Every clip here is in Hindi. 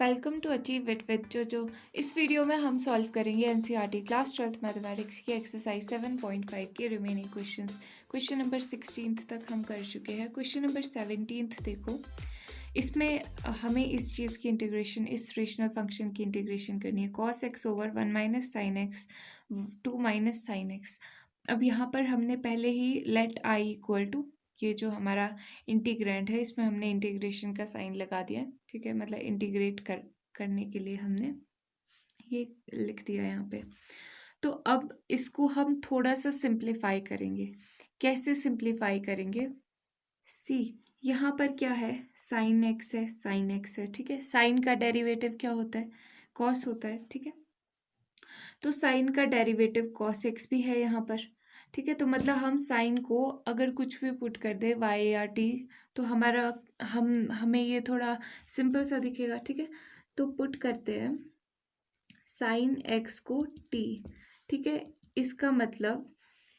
वेलकम टू अचीव विद जो इस वीडियो में हम सॉल्व करेंगे एनसीईआरटी क्लास 12th मैथमेटिक्स की एक्सरसाइज 7.5 के रिमेनिंग क्वेश्चंस। क्वेश्चन नंबर 16 तक हम कर चुके हैं। क्वेश्चन नंबर 17 देखो, इसमें हमें इस चीज़ की इंटीग्रेशन, इस रेशनल फंक्शन की इंटीग्रेशन करनी है। cos x over 1 minus sine x 2 minus sine x. अब यहाँ पर हमने पहले ही लेट आई इक्वल टू, ये जो हमारा इंटीग्रेंड है इसमें हमने इंटीग्रेशन का साइन लगा दिया, ठीक है, मतलब इंटीग्रेट करने के लिए हमने ये लिख दिया यहाँ पे। तो अब इसको हम थोड़ा सा सिंप्लीफाई करेंगे। कैसे सिंप्लीफाई करेंगे? सी, यहाँ पर क्या है, साइन एक्स है, साइन एक्स है, ठीक है। साइन का डेरिवेटिव क्या होता है? कॉस होता है, ठीक है। तो साइन का डेरिवेटिव कॉस एक्स भी है यहाँ पर, ठीक है। तो मतलब हम साइन को अगर कुछ भी पुट कर दे वाई या टी, तो हमारा हमें ये थोड़ा सिंपल सा दिखेगा, ठीक है। तो पुट करते हैं साइन एक्स को टी, ठीक है। इसका मतलब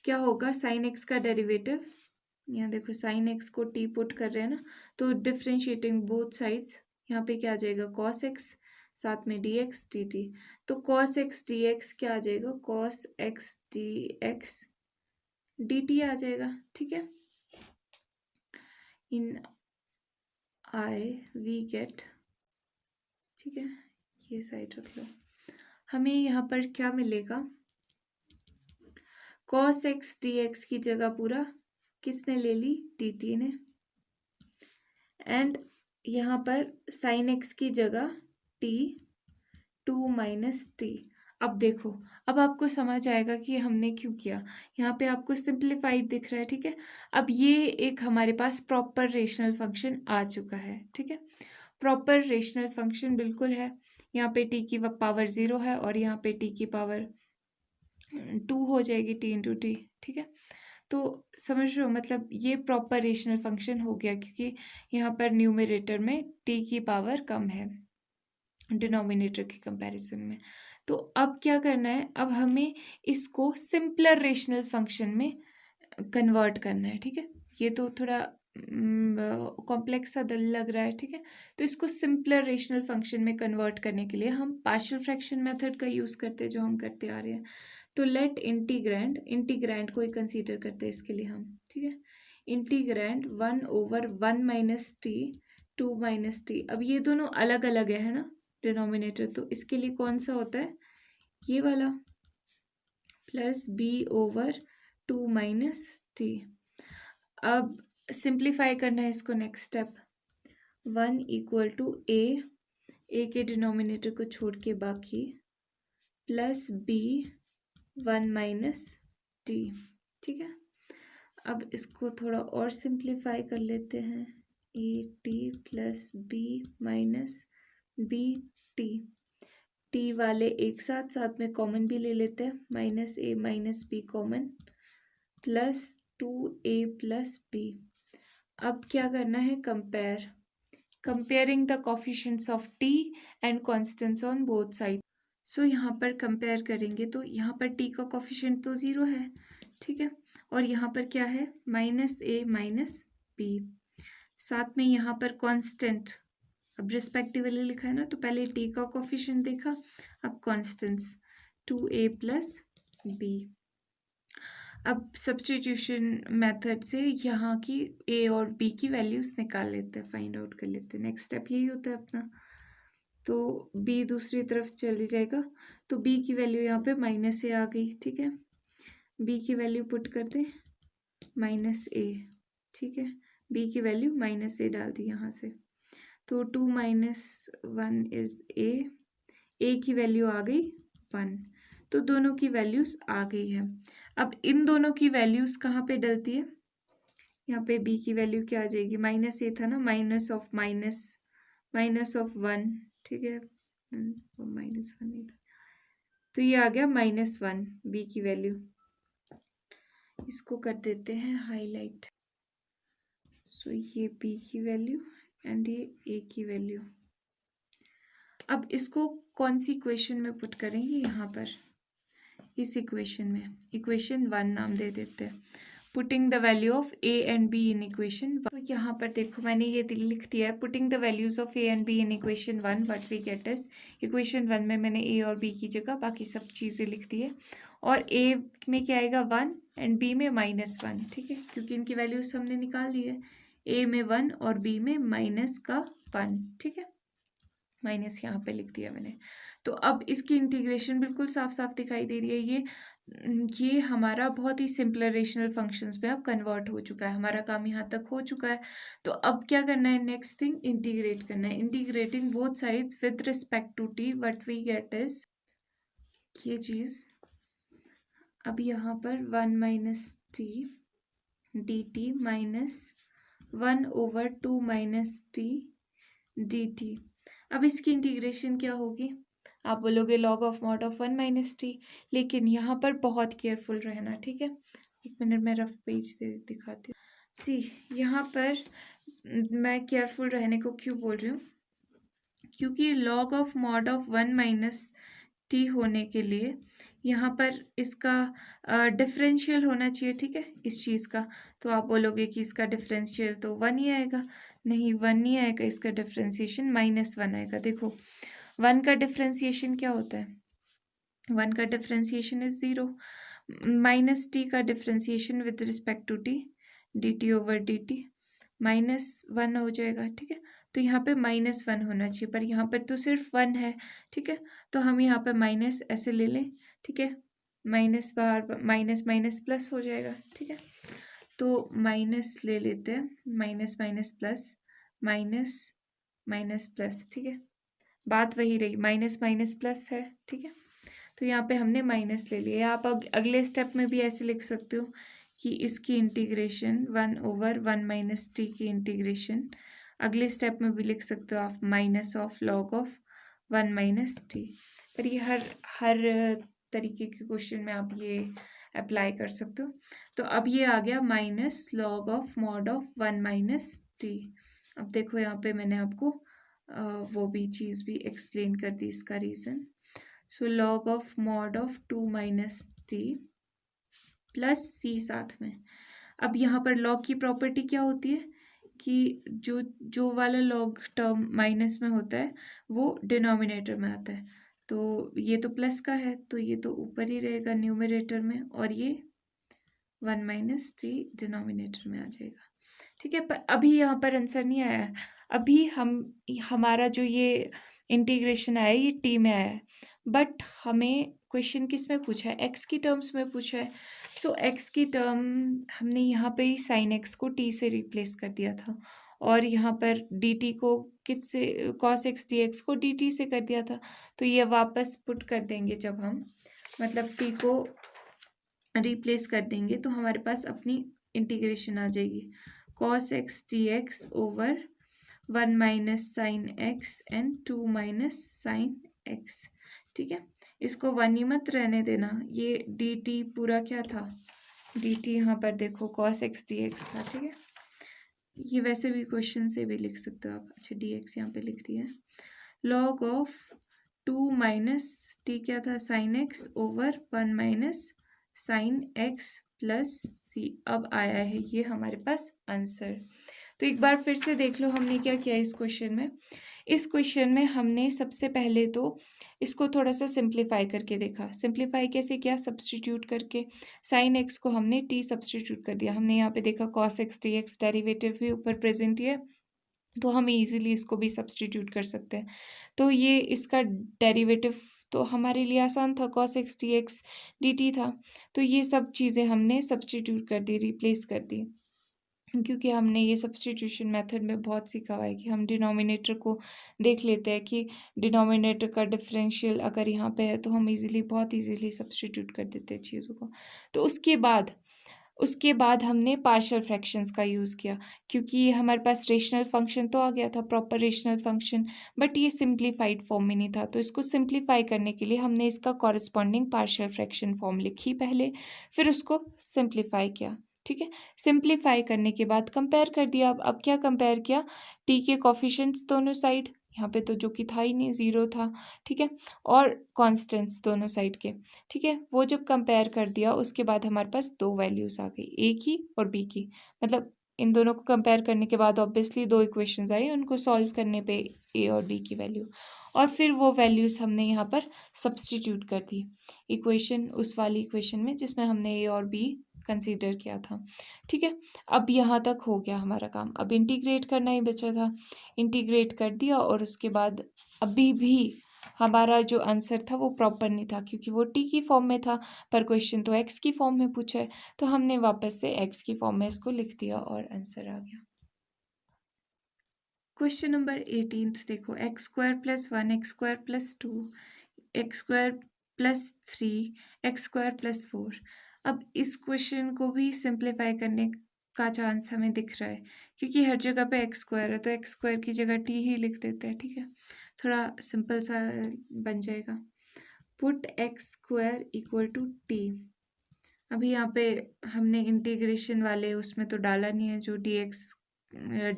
क्या होगा? साइन एक्स का डेरिवेटिव, यहाँ देखो साइन एक्स को टी पुट कर रहे हैं ना, तो डिफ्रेंशिएटिंग बोथ साइड्स, यहाँ पे क्या आ जाएगा? कॉस एक्स, साथ में डी एक्स डी टी। तो कॉस एक्स डी एक्स क्या आ जाएगा? Cos X D X D T आ जाएगा, ठीक है। इन आई वी गेट, ठीक है, ये साइड रख लो। हमें यहाँ पर क्या मिलेगा? कॉस एक्स डी एक्स की जगह पूरा किसने ले ली? डी टी ने। एंड यहाँ पर साइन एक्स की जगह टी 2 माइनस टी। अब देखो, अब आपको समझ आएगा कि हमने क्यों किया। यहाँ पे आपको सिंप्लीफाइड दिख रहा है, ठीक है। अब ये एक हमारे पास प्रॉपर रेशनल फंक्शन आ चुका है, ठीक है। प्रॉपर रेशनल फंक्शन बिल्कुल है। यहाँ पे टी की पावर 0 है और यहाँ पे टी की पावर 2 हो जाएगी, टी इंटू टी, ठीक है। तो समझ रहे हो, मतलब ये प्रॉपर रेशनल फंक्शन हो गया क्योंकि यहाँ पर न्यूमरेटर में टी की पावर कम है डिनोमिनेटर के कंपैरिजन में। तो अब क्या करना है? अब हमें इसको सिंपलर रेशनल फंक्शन में कन्वर्ट करना है, ठीक है। ये तो थोड़ा कॉम्प्लेक्स सा लग रहा है, ठीक है। तो इसको सिंपलर रेशनल फंक्शन में कन्वर्ट करने के लिए हम पार्शियल फ्रैक्शन मेथड का यूज़ करते हैं, जो हम करते आ रहे हैं। तो लेट इंटीग्रैंड को ही कंसीडर करते हैं इसके लिए हम, ठीक है। Integrand 1 over 1 minus T 2 minus T. अब ये दोनों अलग अलग है ना डिनोमिनेटर, तो इसके लिए कौन सा होता है? ये वाला, plus B over 2 minus T. अब सिंप्लीफाई करना है इसको। Next step, 1 equal to A के डिनोमिनेटर को छोड़ के बाकी, प्लस बी 1 माइनस टी, ठीक है। अब इसको थोड़ा और सिंप्लीफाई कर लेते हैं, A T plus B minus B T. T वाले एक साथ साथ में कॉमन भी ले लेते हैं, minus A minus B common, plus 2a plus B. अब क्या करना है? Comparing the coefficients of T and constants on both side. So यहाँ पर कंपेयर करेंगे तो यहाँ पर टी का कोफिशिएंट तो 0 है, ठीक है। और यहाँ पर क्या है? माइनस ए माइनस बी, साथ में यहाँ पर कांस्टेंट, अब रिस्पेक्टिवली लिखा है ना, तो पहले टी का कोफिशिएंट देखा, अब कांस्टेंट्स 2a प्लस बी। अब सब्स्टिट्यूशन मेथड से यहाँ की ए और बी की वैल्यूज निकाल लेते हैं, फाइंड आउट कर लेते हैं। नेक्स्ट स्टेप यही होता है अपना। तो बी दूसरी तरफ चली जाएगा, तो बी की वैल्यू यहाँ पे माइनस ए आ गई, ठीक है। बी की वैल्यू पुट कर दे माइनस ए, ठीक है। बी की वैल्यू माइनस ए डाल दी यहाँ से, तो 2 माइनस 1 इज ए की वैल्यू आ गई 1, तो दोनों की वैल्यूज आ गई है। अब इन दोनों की वैल्यूज कहाँ पे डलती है? यहाँ पे बी की वैल्यू क्या आ जाएगी? माइनस ए था ना, माइनस ऑफ 1, ठीक है, माइनस 1 नहीं था, तो ये आ गया -1 बी की वैल्यू। इसको कर देते हैं हाईलाइट। सो ये बी की वैल्यू एंड ये ए की वैल्यू। अब इसको कौन सी इक्वेशन में पुट करेंगे? यहाँ पर इस इक्वेशन में, इक्वेशन 1 नाम दे देते हैं। Putting the value of A and B in equation. तो यहाँ पर देखो मैंने ये लिख दिया है, putting the values of A and B in equation 1 what we get is, equation 1 में मैंने ए और बी की जगह बाकी सब चीज़ें लिख दी है, और ए में क्या आएगा 1 एंड बी में -1, ठीक है, क्योंकि इनकी वैल्यूज हमने निकाल ली है, ए में 1 और बी में -1, ठीक है, माइनस यहाँ पे लिख दिया मैंने। तो अब इसकी इंटीग्रेशन बिल्कुल साफ साफ दिखाई दे रही है, ये हमारा बहुत ही सिंपलर रेशनल फंक्शंस में अब कन्वर्ट हो चुका है, हमारा काम यहाँ तक हो चुका है। तो अब क्या करना है, नेक्स्ट थिंग इंटीग्रेट करना है, integrating both sides with respect to T, what we get is ये चीज़, अब यहाँ पर 1 माइनस टी डी टी माइनस 1/2 माइनस टी डी टी। अब इसकी इंटीग्रेशन क्या होगी, आप बोलोगे log of mod of 1 minus T, लेकिन यहाँ पर बहुत केयरफुल रहना, ठीक है, एक मिनट में रफ पेज दिखाती हूँ। सी यहाँ पर मैं केयरफुल रहने को क्यों बोल रही हूँ, क्योंकि log of mod of 1 minus T होने के लिए यहाँ पर इसका डिफरेंशियल होना चाहिए, ठीक है, इस चीज़ का। तो आप बोलोगे कि इसका डिफरेंशियल तो 1 ही आएगा, नहीं 1 नहीं आएगा, इसका डिफरेंशिएशन -1 आएगा। देखो 1 का डिफरेंशिएशन क्या होता है, 1 का डिफरेंशिएशन इज 0, माइनस टी का differentiation with respect to T D T over D T -1 हो जाएगा, ठीक है। तो यहाँ पे -1 होना चाहिए, पर यहाँ पर तो सिर्फ 1 है, ठीक है, तो हम यहाँ पे माइनस ऐसे ले लें, ठीक है, माइनस बाहर माइनस माइनस प्लस हो जाएगा, ठीक है, तो माइनस ले लेते हैं, minus minus plus minus minus plus, ठीक है, बात वही रही, माइनस माइनस प्लस है, ठीक है, तो यहाँ पे हमने माइनस ले लिया। आप अगले स्टेप में भी ऐसे लिख सकते हो कि इसकी इंटीग्रेशन 1/1 माइनस टी की इंटीग्रेशन, अगले स्टेप में भी लिख सकते हो आप minus of log of 1 minus T. पर ये हर तरीके के क्वेश्चन में आप ये अप्लाई कर सकते हो। तो अब ये आ गया minus log of mod of 1 minus T. अब देखो यहाँ पे मैंने आपको वो भी चीज़ भी एक्सप्लेन कर दी, इसका reason. So log of mod of 2 minus T plus C साथ में। अब यहाँ पर लॉग की प्रॉपर्टी क्या होती है कि जो वाला लॉग टर्म माइनस में होता है वो डिनोमिनेटर में आता है, तो ये तो प्लस का है तो ये तो ऊपर ही रहेगा न्यूमरेटर में, और ये 1 माइनस टी डिनोमिनेटर में आ जाएगा, ठीक है। पर अभी यहाँ पर आंसर नहीं आया है, अभी हमारा जो ये इंटीग्रेशन आया ये टी में आया है, बट हमें क्वेश्चन किस में पूछा है, एक्स की टर्म्स में पूछा है। सो एक्स की टर्म हमने यहाँ पे ही साइन एक्स को टी से रिप्लेस कर दिया था, और यहाँ पर डी टी को किससे, कॉस एक्स डी एक्स को डी टी से कर दिया था, तो ये वापस पुट कर देंगे जब हम मतलब टी को रिप्लेस कर देंगे तो हमारे पास अपनी इंटीग्रेशन आ जाएगी, cos X D x over 1 minus sine x and 2 minus sine x, ठीक है। इसको 1 ही मत रहने देना, ये डी टी पूरा क्या था, डी टी यहाँ पर देखो कॉस एक्स डी एक्स था, ठीक है, ये वैसे भी क्वेश्चन से भी लिख सकते हो आप। अच्छा डी एक्स यहाँ पे लिख दिया है, लॉग ऑफ 2 माइनस टी क्या था, sine X over 1 minus sine X plus C. अब आया है ये हमारे पास आंसर। तो एक बार फिर से देख लो हमने क्या किया इस क्वेश्चन में। इस क्वेश्चन में हमने सबसे पहले तो इसको थोड़ा सा सिंप्लीफाई करके देखा। सिंप्लीफाई कैसे किया, सब्सटीट्यूट करके। साइन एक्स को हमने टी सब्सटीट्यूट कर दिया। हमने यहाँ पे देखा cos X D x derivative भी ऊपर प्रेजेंट ही है, तो हम इजीली इसको भी सब्सटीट्यूट कर सकते हैं। तो ये इसका डेरिवेटिव तो हमारे लिए आसान था, cos X D X D T था। तो ये सब चीज़ें हमने सब्सटीट्यूट कर दी, रिप्लेस कर दी, क्योंकि हमने ये सब्सटीट्यूशन मेथड में बहुत सीखा हुआ है कि हम डिनोमिनेटर को देख लेते हैं कि डिनोमिनेटर का डिफरेंशियल अगर यहाँ पे है तो हम बहुत इजीली सब्सटीट्यूट कर देते हैं चीज़ों को। तो उसके बाद हमने पार्शियल फ्रैक्शंस का यूज़ किया, क्योंकि हमारे पास रेशनल फंक्शन तो आ गया था, प्रॉपर रेशनल फंक्शन, बट ये सिंप्लीफाइड फॉर्म में नहीं था। तो इसको सिंप्लीफाई करने के लिए हमने इसका कॉरेस्पॉन्डिंग पार्शियल फ्रैक्शन फॉर्म लिखी पहले, फिर उसको सिंप्लीफाई किया, ठीक है। सिंप्लीफाई करने के बाद कंपेयर कर दिया। अब क्या कंपेयर किया, टी के कोफिशिएंट्स दोनों साइड, यहाँ पे तो जो कि था ही नहीं, 0 था, ठीक है, और कॉन्स्टेंट्स दोनों साइड के, ठीक है। वो जब कंपेयर कर दिया उसके बाद हमारे पास 2 वैल्यूज़ आ गई, ए की और बी की। मतलब इन दोनों को कंपेयर करने के बाद ऑब्वियसली 2 इक्वेशंस आई, उनको सॉल्व करने पे ए और बी की वैल्यू, और फिर वो वैल्यूज़ हमने यहाँ पर सब्स्टिट्यूट कर दी इक्वेशन, उस वाली इक्वेशन में जिसमें हमने ए और बी कंसीडर किया था, ठीक है। अब यहाँ तक हो गया हमारा काम, अब इंटीग्रेट करना ही बचा था, इंटीग्रेट कर दिया, और उसके बाद अभी भी हमारा जो आंसर था वो प्रॉपर नहीं था, क्योंकि वो टी की फॉर्म में था, पर क्वेश्चन तो एक्स की फॉर्म में पूछा है, तो हमने वापस से एक्स की फॉर्म में इसको लिख दिया और आंसर आ गया। क्वेश्चन नंबर 18 देखो, x square plus 1 x square plus 2 x square plus 3 x square plus 4। अब इस क्वेश्चन को भी सिंप्लीफाई करने का चांस हमें दिख रहा है, क्योंकि हर जगह पे एक्स स्क्वायर है, तो एक्स स्क्वायर की जगह टी ही लिख देते हैं, ठीक है, थोड़ा सिंपल सा बन जाएगा। Put X square equal to T. अभी यहाँ पे हमने इंटीग्रेशन वाले उसमें तो डाला नहीं है, जो डी एक्स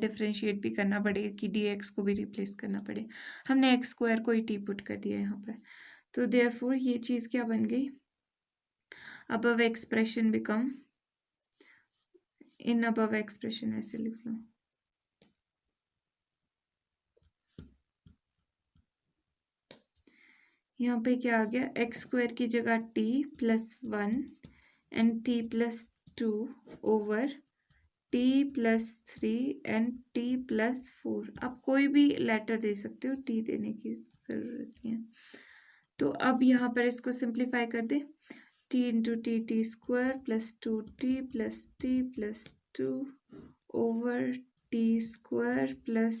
डिफ्रेंशिएट भी करना पड़े कि डी एक्स को भी रिप्लेस करना पड़े, हमने एक्स स्क्वायर को ही टी पुट कर दिया यहाँ पे। तो देयरफॉर ये चीज़ क्या बन गई, above expression become, in above expression ऐसे लिख लो, यहाँ पे क्या आ गया, एक्स स्क्वायर की जगह T plus 1 and T plus 2 over t plus 3 and T plus 4। आप कोई भी लेटर दे सकते हो, टी देने की ज़रूरत नहीं है। तो अब यहाँ पर इसको सिंप्लीफाई कर दे, T into T T square plus 2t plus 2 over T square plus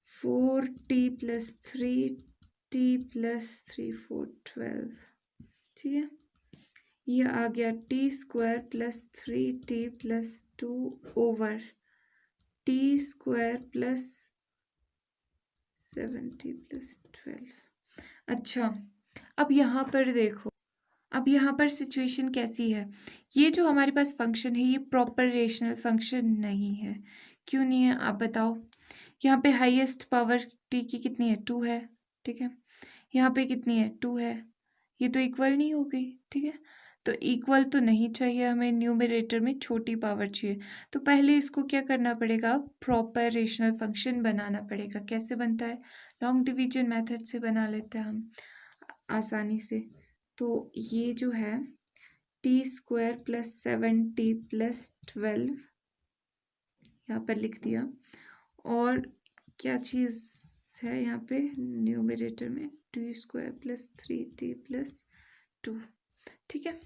4t plus 3t plus 3 4 12, ठीक है। ये आ गया T square plus 3t plus 2 over T square plus 7t plus 12। अच्छा, अब यहाँ पर देखो, अब यहाँ पर सिचुएशन कैसी है, ये जो हमारे पास फंक्शन है ये प्रॉपर रेशनल फंक्शन नहीं है। क्यों नहीं है आप बताओ। यहाँ पे हाईएस्ट पावर t की कितनी है, 2 है, ठीक है, यहाँ पे कितनी है, 2 है, ये तो इक्वल नहीं हो गई, ठीक है। तो इक्वल तो नहीं चाहिए हमें, न्यूमरेटर में छोटी पावर चाहिए, तो पहले इसको क्या करना पड़ेगा, प्रॉपर रेशनल फंक्शन बनाना पड़ेगा। कैसे बनता है, लॉन्ग डिवीजन मेथड से बना लेते हैं हम आसानी से। तो ये जो है T square plus 7t plus 12 यहाँ पर लिख दिया, और क्या चीज़ है यहाँ पे न्यूमरेटर में, T square plus 3t plus 2, ठीक है।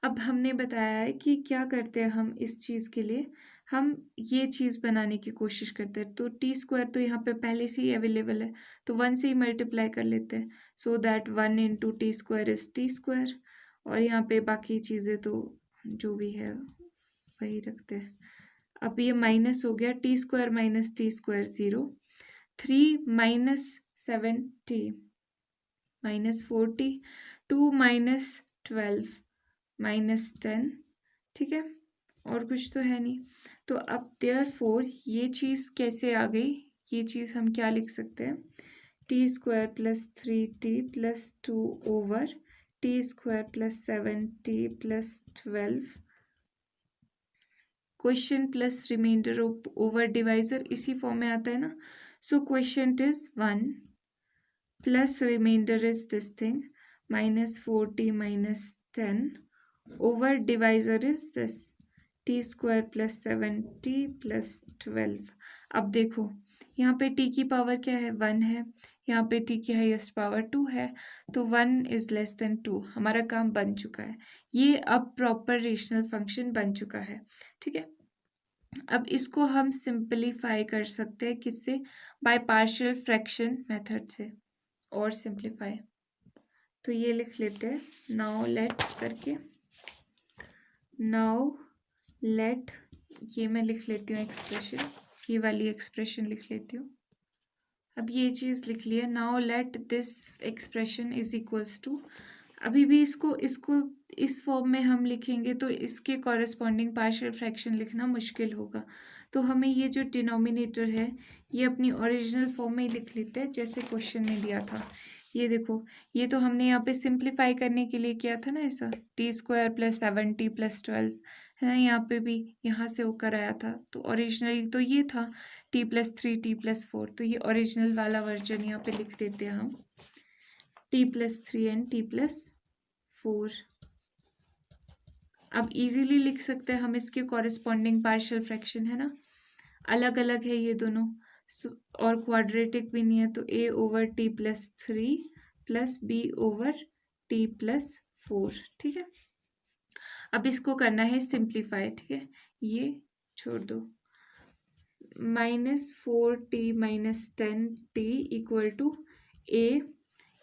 अब हमने बताया है कि क्या करते हैं हम इस चीज़ के लिए, हम ये चीज़ बनाने की कोशिश करते हैं। तो टी स्क्वायर तो यहाँ पे पहले से ही अवेलेबल है, तो 1 से ही मल्टीप्लाई कर लेते हैं, so that 1 into T square is T square, और यहाँ पे बाकी चीज़ें तो जो भी है वही रखते हैं। अब ये माइनस हो गया, T square minus T square 0, 3 minus 7t minus 4t, 2 minus 12 minus 10, ठीक है, और कुछ तो है नहीं। तो अब देयरफॉर ये चीज़ कैसे आ गई, ये चीज़ हम क्या लिख सकते हैं, T square plus 3t plus 2 over T square plus 7t plus 12, question plus reminder over divisor इसी फॉर्म में आता है ना। So question is 1 plus reminder is this thing minus 4t minus 10 over divisor is this T square plus 7t plus 12। अब देखो यहाँ पे t की पावर क्या है, 1 है, यहाँ पे t की हाईएस्ट पावर 2 है, तो 1 इज लेस देन 2, हमारा काम बन चुका है, ये अब प्रॉपर रेशनल फंक्शन बन चुका है, ठीक है। अब इसको हम सिंपलीफाई कर सकते हैं किससे, बाय पार्शियल फ्रैक्शन मेथड से, और सिंपलीफाई तो ये लिख लेते हैं, नाउ लेट करके, नाउ लेट, ये मैं लिख लेती हूँ एक्सप्रेशन, ये वाली एक्सप्रेशन लिख लेती हूँ। अब ये चीज़ लिख लिया, now let this expression is equals to, अभी भी इसको इस फॉर्म में हम लिखेंगे तो इसके कॉरेस्पॉन्डिंग पार्शियल फ्रैक्शन लिखना मुश्किल होगा, तो हमें ये जो डिनोमिनेटर है ये अपनी ओरिजिनल फॉर्म में ही लिख लेते हैं जैसे क्वेश्चन में दिया था। ये देखो, ये तो हमने यहाँ पे सिंप्लीफाई करने के लिए किया था ना, ऐसा t² + 7t + 12 है ना, यहाँ पे भी यहाँ से होकर आया था। तो ओरिजिनली तो ये था t + 3 t + 4, तो ये ओरिजिनल वाला वर्जन यहाँ पे लिख देते हैं हम, t + 3 एंड t + 4। अब इजीली लिख सकते हैं हम इसके कॉरेस्पॉन्डिंग पार्शियल फ्रैक्शन, है ना, अलग अलग है ये दोनों और क्वाड्रेटिक भी नहीं है, तो a/t + 3 + b/t + 4। ठीक है, अब इसको करना है सिंप्लीफाई। ठीक है, ये छोड़ दो, -4t - 10t =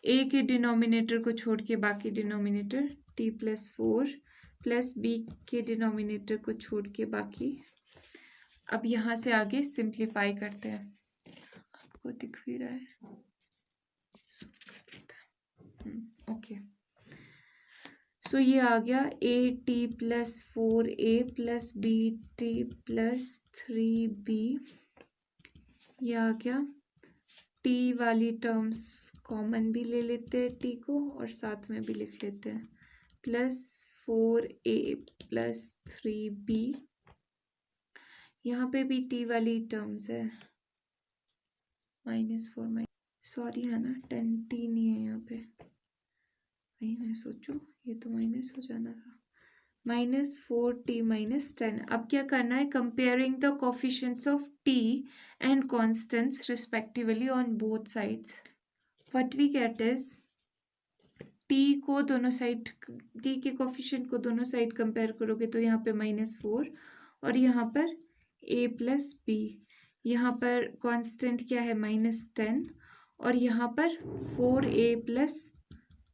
a के डिनोमिनेटर को छोड़ के बाकी डिनोमिनेटर, t + 4 + b के डिनोमिनेटर को छोड़ के बाकी। अब यहाँ से आगे सिंप्लीफाई करते हैं, आपको दिख भी रहा है, ओके। सो ये आ गया at + 4a + bt + 3b, ये आ गया। t वाली टर्म्स कॉमन भी ले लेते हैं t को और साथ में भी लिख लेते हैं, +4a + 3b, यहाँ पे भी t वाली टर्म्स है, -4 सॉरी है ना, 10t नहीं है यहाँ पे, वही मैं सोचूं ये तो माइनस हो जाना था, -4t - 10। अब क्या करना है, comparing the coefficients of t and constants respectively on both sides. What we get is t को दोनों साइड, t के कोफिशिएंट को दोनों साइड कंपेयर करोगे तो यहाँ पे -4 और यहाँ पर a + b, यहाँ पर कांस्टेंट क्या है -10 और यहाँ पर 4a +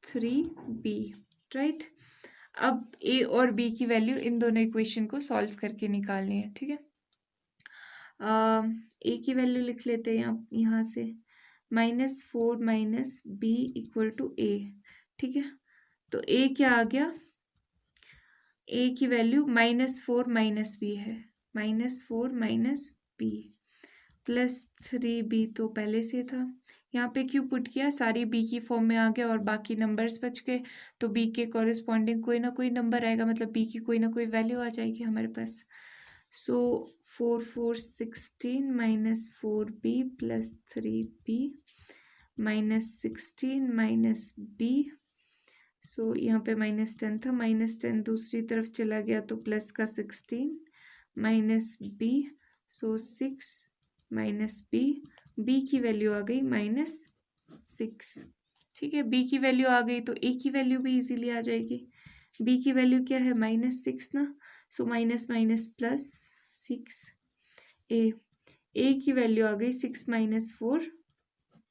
3b, राइट। अब a और b की वैल्यू इन दोनों इक्वेशन को सॉल्व करके निकालनी है। ठीक है, a की वैल्यू लिख लेते हैं यहाँ से, -4 - b = a। ठीक है, तो a क्या आ गया, a की वैल्यू -4 - b है, -4 - b + 3b तो पहले से था, यहाँ पे क्यों पुट किया, सारी b की फॉर्म में आ गया और बाकी नंबर्स बच गए, तो b के कॉरेस्पॉन्डिंग कोई ना कोई नंबर आएगा, मतलब b की कोई ना कोई वैल्यू आ जाएगी हमारे पास। सो 4 4 16 - 4b + 3b -16 - b, सो यहाँ पे -10 था, -10 दूसरी तरफ चला गया तो प्लस का 16 - b, सो 6 - b, b की वैल्यू आ गई -6। ठीक है, b की वैल्यू आ गई तो a की वैल्यू भी इजीली आ जाएगी, b की वैल्यू क्या है -6 ना, सो -+6, a की वैल्यू आ गई 6 - 4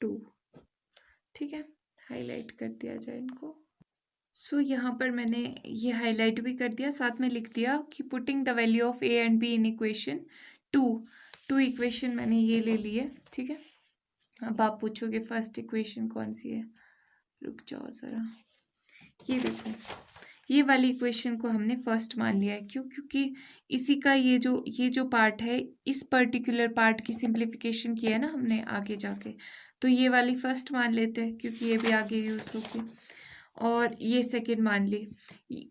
2। ठीक है, हाईलाइट कर दिया जाए इनको। सो यहाँ पर मैंने ये हाईलाइट भी कर दिया, साथ में लिख दिया कि putting the value of a and b in equation 2 equation मैंने ये ले ली है। ठीक है, अब आप पूछोगे फर्स्ट इक्वेशन कौन सी है, रुक जाओ ज़रा, ये देखो, ये वाली इक्वेशन को हमने फर्स्ट मान लिया है, क्यों, क्योंकि इसी का ये जो पार्ट है, इस पर्टिकुलर पार्ट की सिंप्लीफिकेशन की है ना हमने आगे जाके, तो ये वाली फर्स्ट मान लेते हैं क्योंकि ये भी आगे यूज़ होगी, और ये सेकंड मान ली।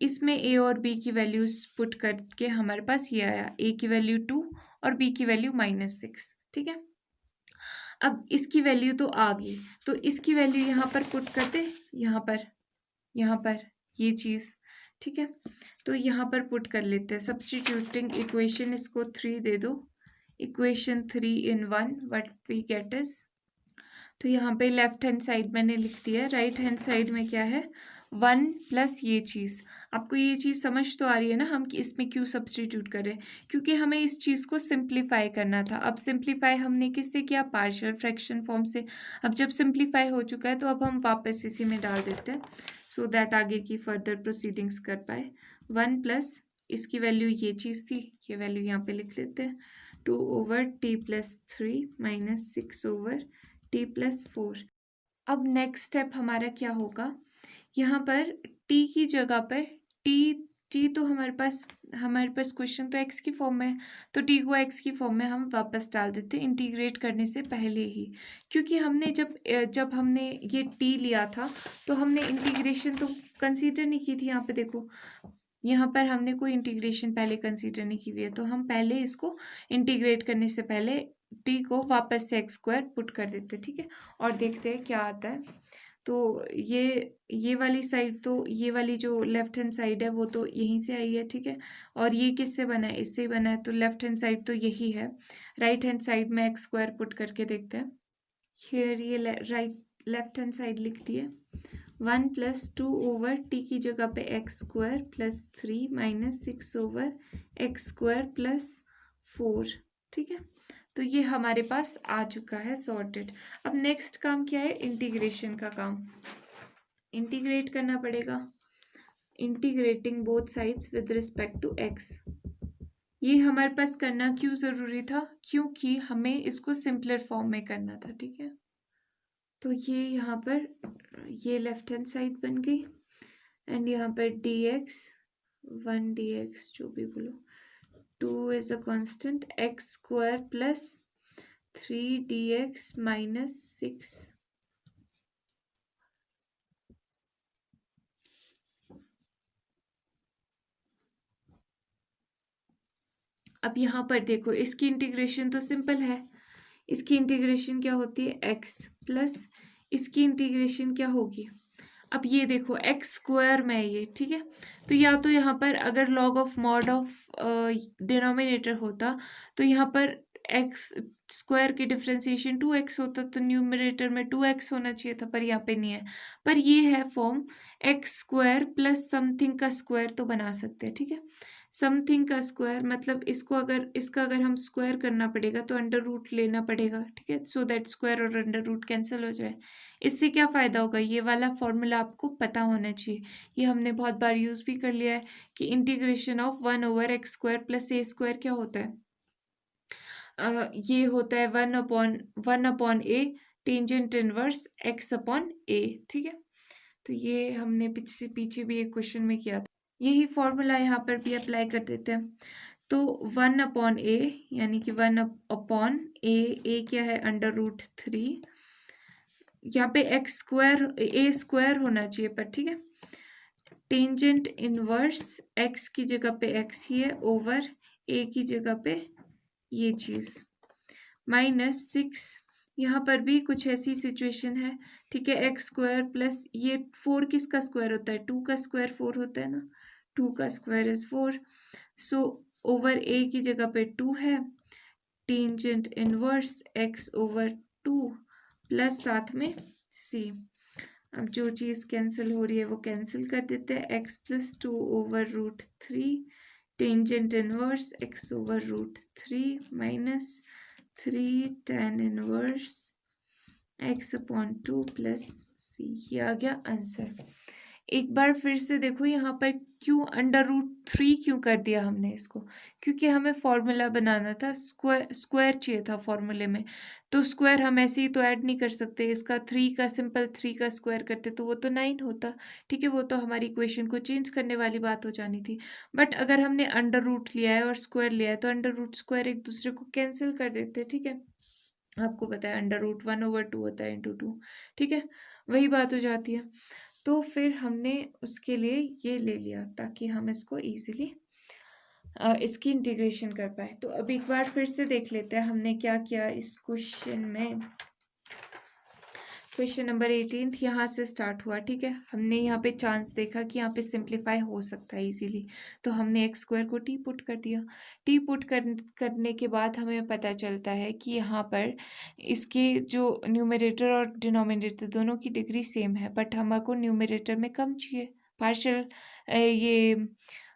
इसमें a और b की वैल्यूज पुट करके हमारे पास ये आया, a की वैल्यू 2 और b की वैल्यू -6। ठीक है, अब इसकी वैल्यू तो आ गई, तो इसकी वैल्यू यहाँ पर पुट करते, यहाँ पर ये चीज़। ठीक है, तो यहाँ पर पुट कर लेते हैं, सब्स्टिट्यूटिंग इक्वेशन, इसको 3 दे दो, equation 3 in 1, what we get is, तो यहाँ पे लेफ्ट हैंड साइड मैंने लिख दिया है, राइट हैंड साइड में क्या है 1 प्लस ये चीज़। आपको ये चीज़ समझ तो आ रही है ना, हम इसमें क्यों सब्स्टिट्यूट करें, क्योंकि हमें इस चीज़ को सिंप्लीफाई करना था। अब सिंप्लीफाई हमने किससे किया, पार्शियल फ्रैक्शन फॉर्म से। अब जब सिंप्लीफाई हो चुका है तो अब हम वापस इसी में डाल देते हैं, सो दैट आगे की फर्दर प्रोसीडिंग्स कर पाए। 1 प्लस इसकी वैल्यू ये चीज़ थी, ये वैल्यू यहाँ पे लिख लेते हैं, 2/t + 3 - 6/t + 4। अब नेक्स्ट स्टेप हमारा क्या होगा, यहाँ पर t की जगह पर t टी तो हमारे पास क्वेश्चन तो एक्स की फॉर्म में है, तो टी को एक्स की फॉर्म में हम वापस डाल देते इंटीग्रेट करने से पहले ही, क्योंकि हमने जब हमने ये टी लिया था तो हमने इंटीग्रेशन तो कंसीडर नहीं की थी। यहाँ पे देखो, यहाँ पर हमने कोई इंटीग्रेशन पहले कंसीडर नहीं की हुई है, तो हम पहले इसको इंटीग्रेट करने से पहले टी को वापस से एक्स स्क्वायर पुट कर देते, ठीक है, और देखते हैं क्या आता है। तो ये वाली साइड, तो ये वाली जो लेफ्ट हैंड साइड है वो तो यहीं से आई है, ठीक है, और ये किससे बना है, इससे ही बना है, तो लेफ्ट हैंड साइड तो यही है। राइट हैंड साइड में एक्स स्क्वायर पुट करके देखते हैं। हियर ये लेफ्ट हैंड साइड लिख दिए, 1 + 2 ओवर टी की जगह पे x square plus 3 minus 6 over x square plus 4, ठीक है। तो ये हमारे पास आ चुका है सॉर्टेड। अब नेक्स्ट काम क्या है, इंटीग्रेशन का काम। इंटीग्रेट करना पड़ेगा, integrating both sides with respect to X. ये हमारे पास करना क्यों ज़रूरी था, क्योंकि हमें इसको सिंपलर फॉर्म में करना था, ठीक है। तो ये यहाँ पर ये लेफ्ट हैंड साइड बन गई, एंड यहाँ पर dx 1 dx जो भी बोलो, 2 is a constant, x square plus 3 dx minus 6। अब यहाँ पर देखो, इसकी इंटीग्रेशन तो सिंपल है, इसकी इंटीग्रेशन क्या होती है, x प्लस इसकी इंटीग्रेशन क्या होगी। अब ये देखो एक्स स्क्वायर में है ये, ठीक है, तो या तो यहाँ पर अगर log of mod of denominator होता तो यहाँ पर एक्स स्क्वायर की डिफ्रेंसिएशन 2x होता, तो न्यूमरेटर में 2x होना चाहिए था, पर यहाँ पे नहीं है। पर ये है form, x square plus something का स्क्वायर तो बना सकते हैं, ठीक है। समथिंग का स्क्वायर मतलब इसका अगर हम स्क्वायर करना पड़ेगा तो अंडर रूट लेना पड़ेगा, ठीक है, सो दैट स्क्वायर और अंडर रूट कैंसिल हो जाए। इससे क्या फ़ायदा होगा, ये वाला फॉर्मूला आपको पता होना चाहिए, ये हमने बहुत बार यूज़ भी कर लिया है कि integration of 1 over x square plus A square क्या होता है, ये होता है 1/1 ए टेंजेंट इनवर्स एक्स अपॉन ए, ठीक है। तो ये हमने पीछे भी एक क्वेश्चन में किया था, यही फॉर्मूला यहाँ पर भी अप्लाई कर देते हैं। तो 1/a यानी कि 1/a क्या है, अंडर रूट 3, यहाँ पे एक्स स्क्वायर ए स्क्वायर होना चाहिए पर, ठीक है, टेंजेंट इनवर्स एक्स की जगह पे एक्स ही है ओवर ए की जगह पे ये चीज़ माइनस 6। यहाँ पर भी कुछ ऐसी सिचुएशन है, ठीक है, एक्स स्क्वायर प्लस ये 4 किसका स्क्वायर होता है, 2 का स्क्वायर 4 होता है ना, 2 का स्क्वायर इज 4, सो ओवर ए की जगह पे 2 है, tangent inverse X over 2 plus साथ में सी। अब जो चीज़ कैंसिल हो रही है वो कैंसिल कर देते हैं, X plus 2 over root 3 tangent inverse X over root 3 minus 3 tan inverse X upon 2 plus सी। ये आ गया आंसर। एक बार फिर से देखो यहाँ पर क्यों अंडर रूट 3 क्यों कर दिया हमने इसको, क्योंकि हमें फॉर्मूला बनाना था, स्क्वायर चाहिए था फॉर्मूले में, तो स्क्वायर हम ऐसे ही तो ऐड नहीं कर सकते, इसका 3 का सिंपल 3 का स्क्वायर करते तो वो तो 9 होता, ठीक है, वो तो हमारी इक्वेशन को चेंज करने वाली बात हो जानी थी। बट अगर हमने अंडर रूट लिया है और स्क्वायर लिया है तो अंडर रूट स्क्वायर एक दूसरे को कैंसिल कर देते, ठीक है, आपको पता है अंडर रूट 1/2 होता है इंटू 2, ठीक है, वही बात हो जाती है। तो फिर हमने उसके लिए ये ले लिया ताकि हम इसको इजीली इसकी इंटीग्रेशन कर पाए। तो अब एक बार फिर से देख लेते हैं हमने क्या किया इस क्वेश्चन में। क्वेश्चन नंबर 18 यहाँ से स्टार्ट हुआ, ठीक है, हमने यहाँ पे चांस देखा कि यहाँ पे सिंप्लीफाई हो सकता है इजीली, तो हमने एक्स स्क्वायर को टी पुट कर दिया। टी पुट करने के बाद हमें पता चलता है कि यहाँ पर इसके जो न्यूमरेटर और डिनोमिनेटर दोनों की डिग्री सेम है, बट हमको न्यूमरेटर में कम चाहिए पार्शियल ये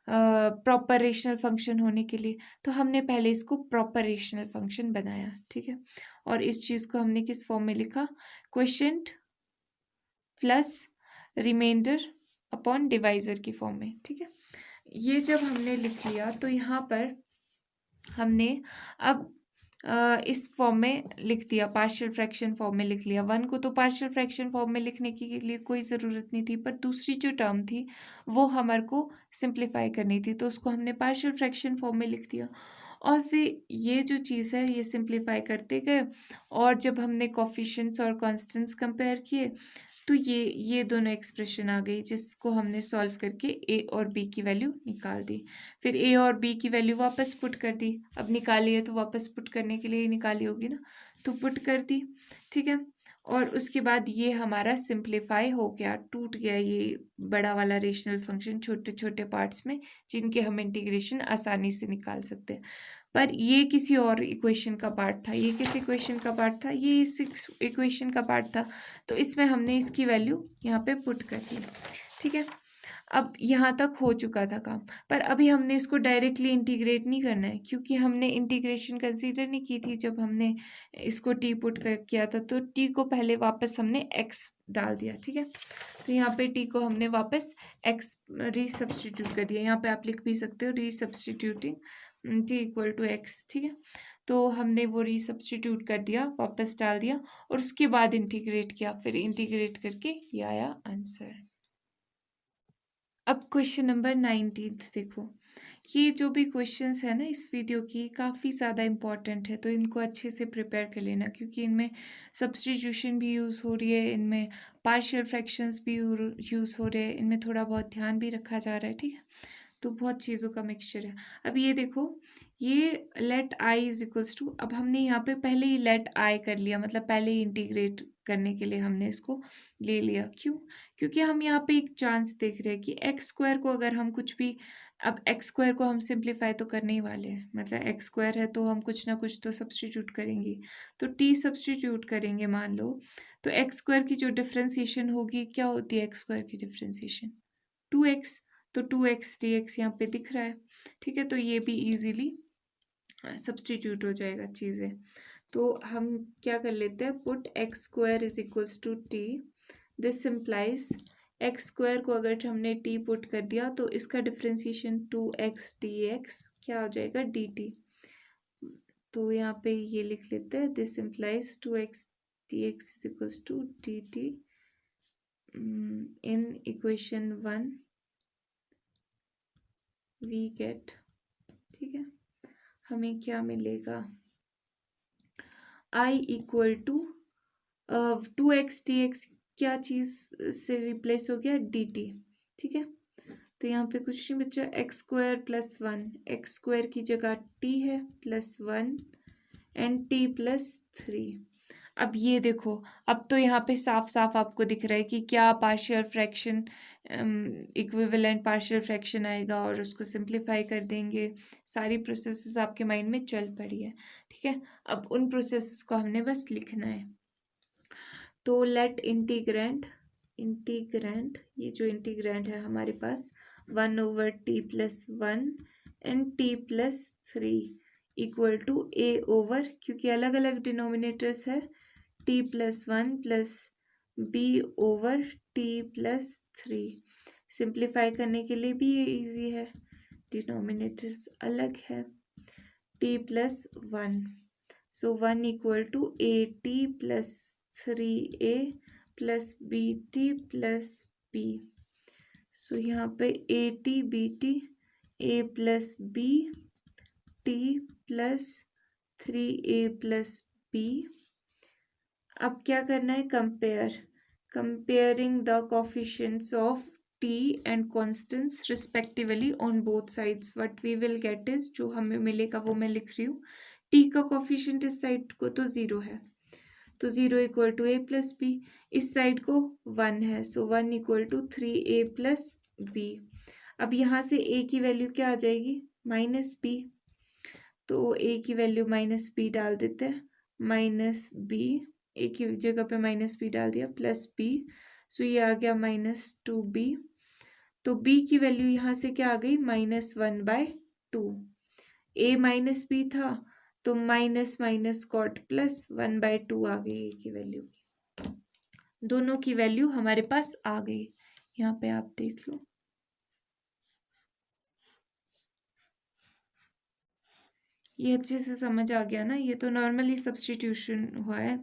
प्रॉपर रेशनल फंक्शन होने के लिए, तो हमने पहले इसको प्रॉपर रेशनल फंक्शन बनाया, ठीक है, और इस चीज़ को हमने किस फॉर्म में लिखा, quotient plus reminder upon divisor की फॉर्म में, ठीक है। ये जब हमने लिख लिया तो यहाँ पर हमने अब इस फॉर्म में लिख दिया, पार्शियल फ्रैक्शन फॉर्म में लिख लिया। 1 को तो पार्शियल फ्रैक्शन फॉर्म में लिखने के लिए कोई ज़रूरत नहीं थी, पर दूसरी जो टर्म थी वो हमारे को सिंप्लीफाई करनी थी, तो उसको हमने पार्शियल फ्रैक्शन फॉर्म में लिख दिया। और फिर ये जो चीज़ है ये सिंप्लीफाई करते गए, और जब हमने कोफिशिएंट्स और कांस्टेंट्स कंपेयर किए तो ये दोनों एक्सप्रेशन आ गई, जिसको हमने सॉल्व करके ए और बी की वैल्यू निकाल दी। फिर ए और बी की वैल्यू वापस पुट कर दी, अब निकाली है तो वापस पुट करने के लिए निकाली होगी ना, तो पुट कर दी, ठीक है। और उसके बाद ये हमारा सिंप्लीफाई हो गया, टूट गया ये बड़ा वाला रेशनल फंक्शन छोटे छोटे पार्ट्स में, जिनके हम इंटीग्रेशन आसानी से निकाल सकते हैं। पर ये किसी और इक्वेशन का पार्ट था, ये किस इक्वेशन का पार्ट था, ये इस इक्वेशन का पार्ट था, तो इसमें हमने इसकी वैल्यू यहाँ पे पुट कर दी, ठीक है। अब यहाँ तक हो चुका था काम, पर अभी हमने इसको डायरेक्टली इंटीग्रेट नहीं करना है, क्योंकि हमने इंटीग्रेशन कंसीडर नहीं की थी जब हमने इसको टी पुट किया था, तो टी को पहले वापस हमने एक्स डाल दिया, ठीक है। तो यहाँ पे टी को हमने वापस एक्स रीसब्स्टिट्यूट कर दिया, यहाँ पे आप लिख भी सकते हो resubstituting T equal to X, ठीक है। तो हमने वो रीसब्स्टिट्यूट कर दिया, वापस डाल दिया, और उसके बाद इंटीग्रेट किया, फिर इंटीग्रेट करके ये आया आंसर। अब क्वेश्चन नंबर 19 देखो, ये जो भी क्वेश्चंस है ना इस वीडियो की, काफ़ी ज़्यादा इम्पॉर्टेंट है, तो इनको अच्छे से प्रिपेयर कर लेना, क्योंकि इनमें सब्स्टिट्यूशन भी यूज़ हो रही है, इनमें पार्शियल फ्रैक्शंस भी यूज़ हो रहे हैं, इनमें थोड़ा बहुत ध्यान भी रखा जा रहा है, ठीक है। तो बहुत चीज़ों का मिक्सचर है। अब ये देखो, ये let I is equals to, अब हमने यहाँ पे पहले ही लेट आई कर लिया, मतलब पहले ही इंटीग्रेट करने के लिए हमने इसको ले लिया। क्यों? क्योंकि हम यहाँ पे एक चांस देख रहे हैं कि एक्स स्क्वायर को अगर हम कुछ भी, अब एक्स स्क्वायर को हम सिंप्लीफाई तो करने ही वाले हैं, मतलब एक्स स्क्वायर है तो हम कुछ ना कुछ तो सब्सटीट्यूट करेंगे, तो टी सब्सटीट्यूट करेंगे मान लो, तो एक्स स्क्वायर की जो डिफ्रेंसिएशन होगी, क्या होती है एक्स स्क्वायर की डिफ्रेंसिएशन? 2x, तो 2x dx यहाँ पे दिख रहा है, ठीक है। तो ये भी इजीली सब्सटीट्यूट हो जाएगा चीज़ें। तो हम क्या कर लेते हैं, put X square is equals to T, this simplifies X square को अगर हमने टी पुट कर दिया तो इसका डिफ्रेंसिएशन 2x dx क्या हो जाएगा, dt। तो यहाँ पे ये लिख लेते हैं, this simplifies 2x dx is equals to dt in equation 1 we get, ठीक है। हमें क्या मिलेगा, i equal to 2x dx क्या चीज़ से रिप्लेस हो गया, dt, ठीक है। तो यहाँ पे कुछ नहीं बचा, x square plus 1, x square की जगह t है प्लस 1 एंड t प्लस 3। अब ये देखो, अब तो यहाँ पे साफ साफ आपको दिख रहा है कि क्या partial fraction, equivalent partial fraction आएगा और उसको सिंप्लीफाई कर देंगे, सारी प्रोसेसेस आपके माइंड में चल पड़ी है, ठीक है। अब उन प्रोसेसेस को हमने बस लिखना है। तो लेट इंटीग्रेंड, ये जो इंटीग्रेंड है हमारे पास 1/t+1 and t+3 equal to a over, क्योंकि अलग अलग डिनोमिनेटर्स है, t+1 plus b over t+3। Simplify करने के लिए भी ये इजी है, डिनोमिनेटर्स अलग है, t+1, so 1 equal to at+3a plus bt plus b। So यहाँ पे at bt a plus b t plus 3a plus b। अब क्या करना है, comparing the coefficients of t and constants respectively on both sides, what we will get is, जो हमें मिलेगा वो मैं लिख रही हूँ। t का कोफिशिएंट इस साइड को तो 0 है, तो 0 equal to a plus B, इस साइड को 1 है, so 1 equal to 3a plus B. अब यहाँ से a की वैल्यू क्या आ जाएगी, माइनस बी, तो a की वैल्यू माइनस बी डाल देते हैं, माइनस बी, a की जगह पे माइनस बी डाल दिया, प्लस बी, सो ये आ गया -2b। तो b की वैल्यू यहाँ से क्या आ गई, -1/2, a माइनस बी था तो माइनस माइनस कॉट प्लस 1/2 आ गई a की वैल्यू, दोनों की वैल्यू हमारे पास आ गई। यहाँ पे आप देख लो, ये अच्छे से समझ आ गया ना, ये तो नॉर्मली सब्स्टिट्यूशन हुआ है।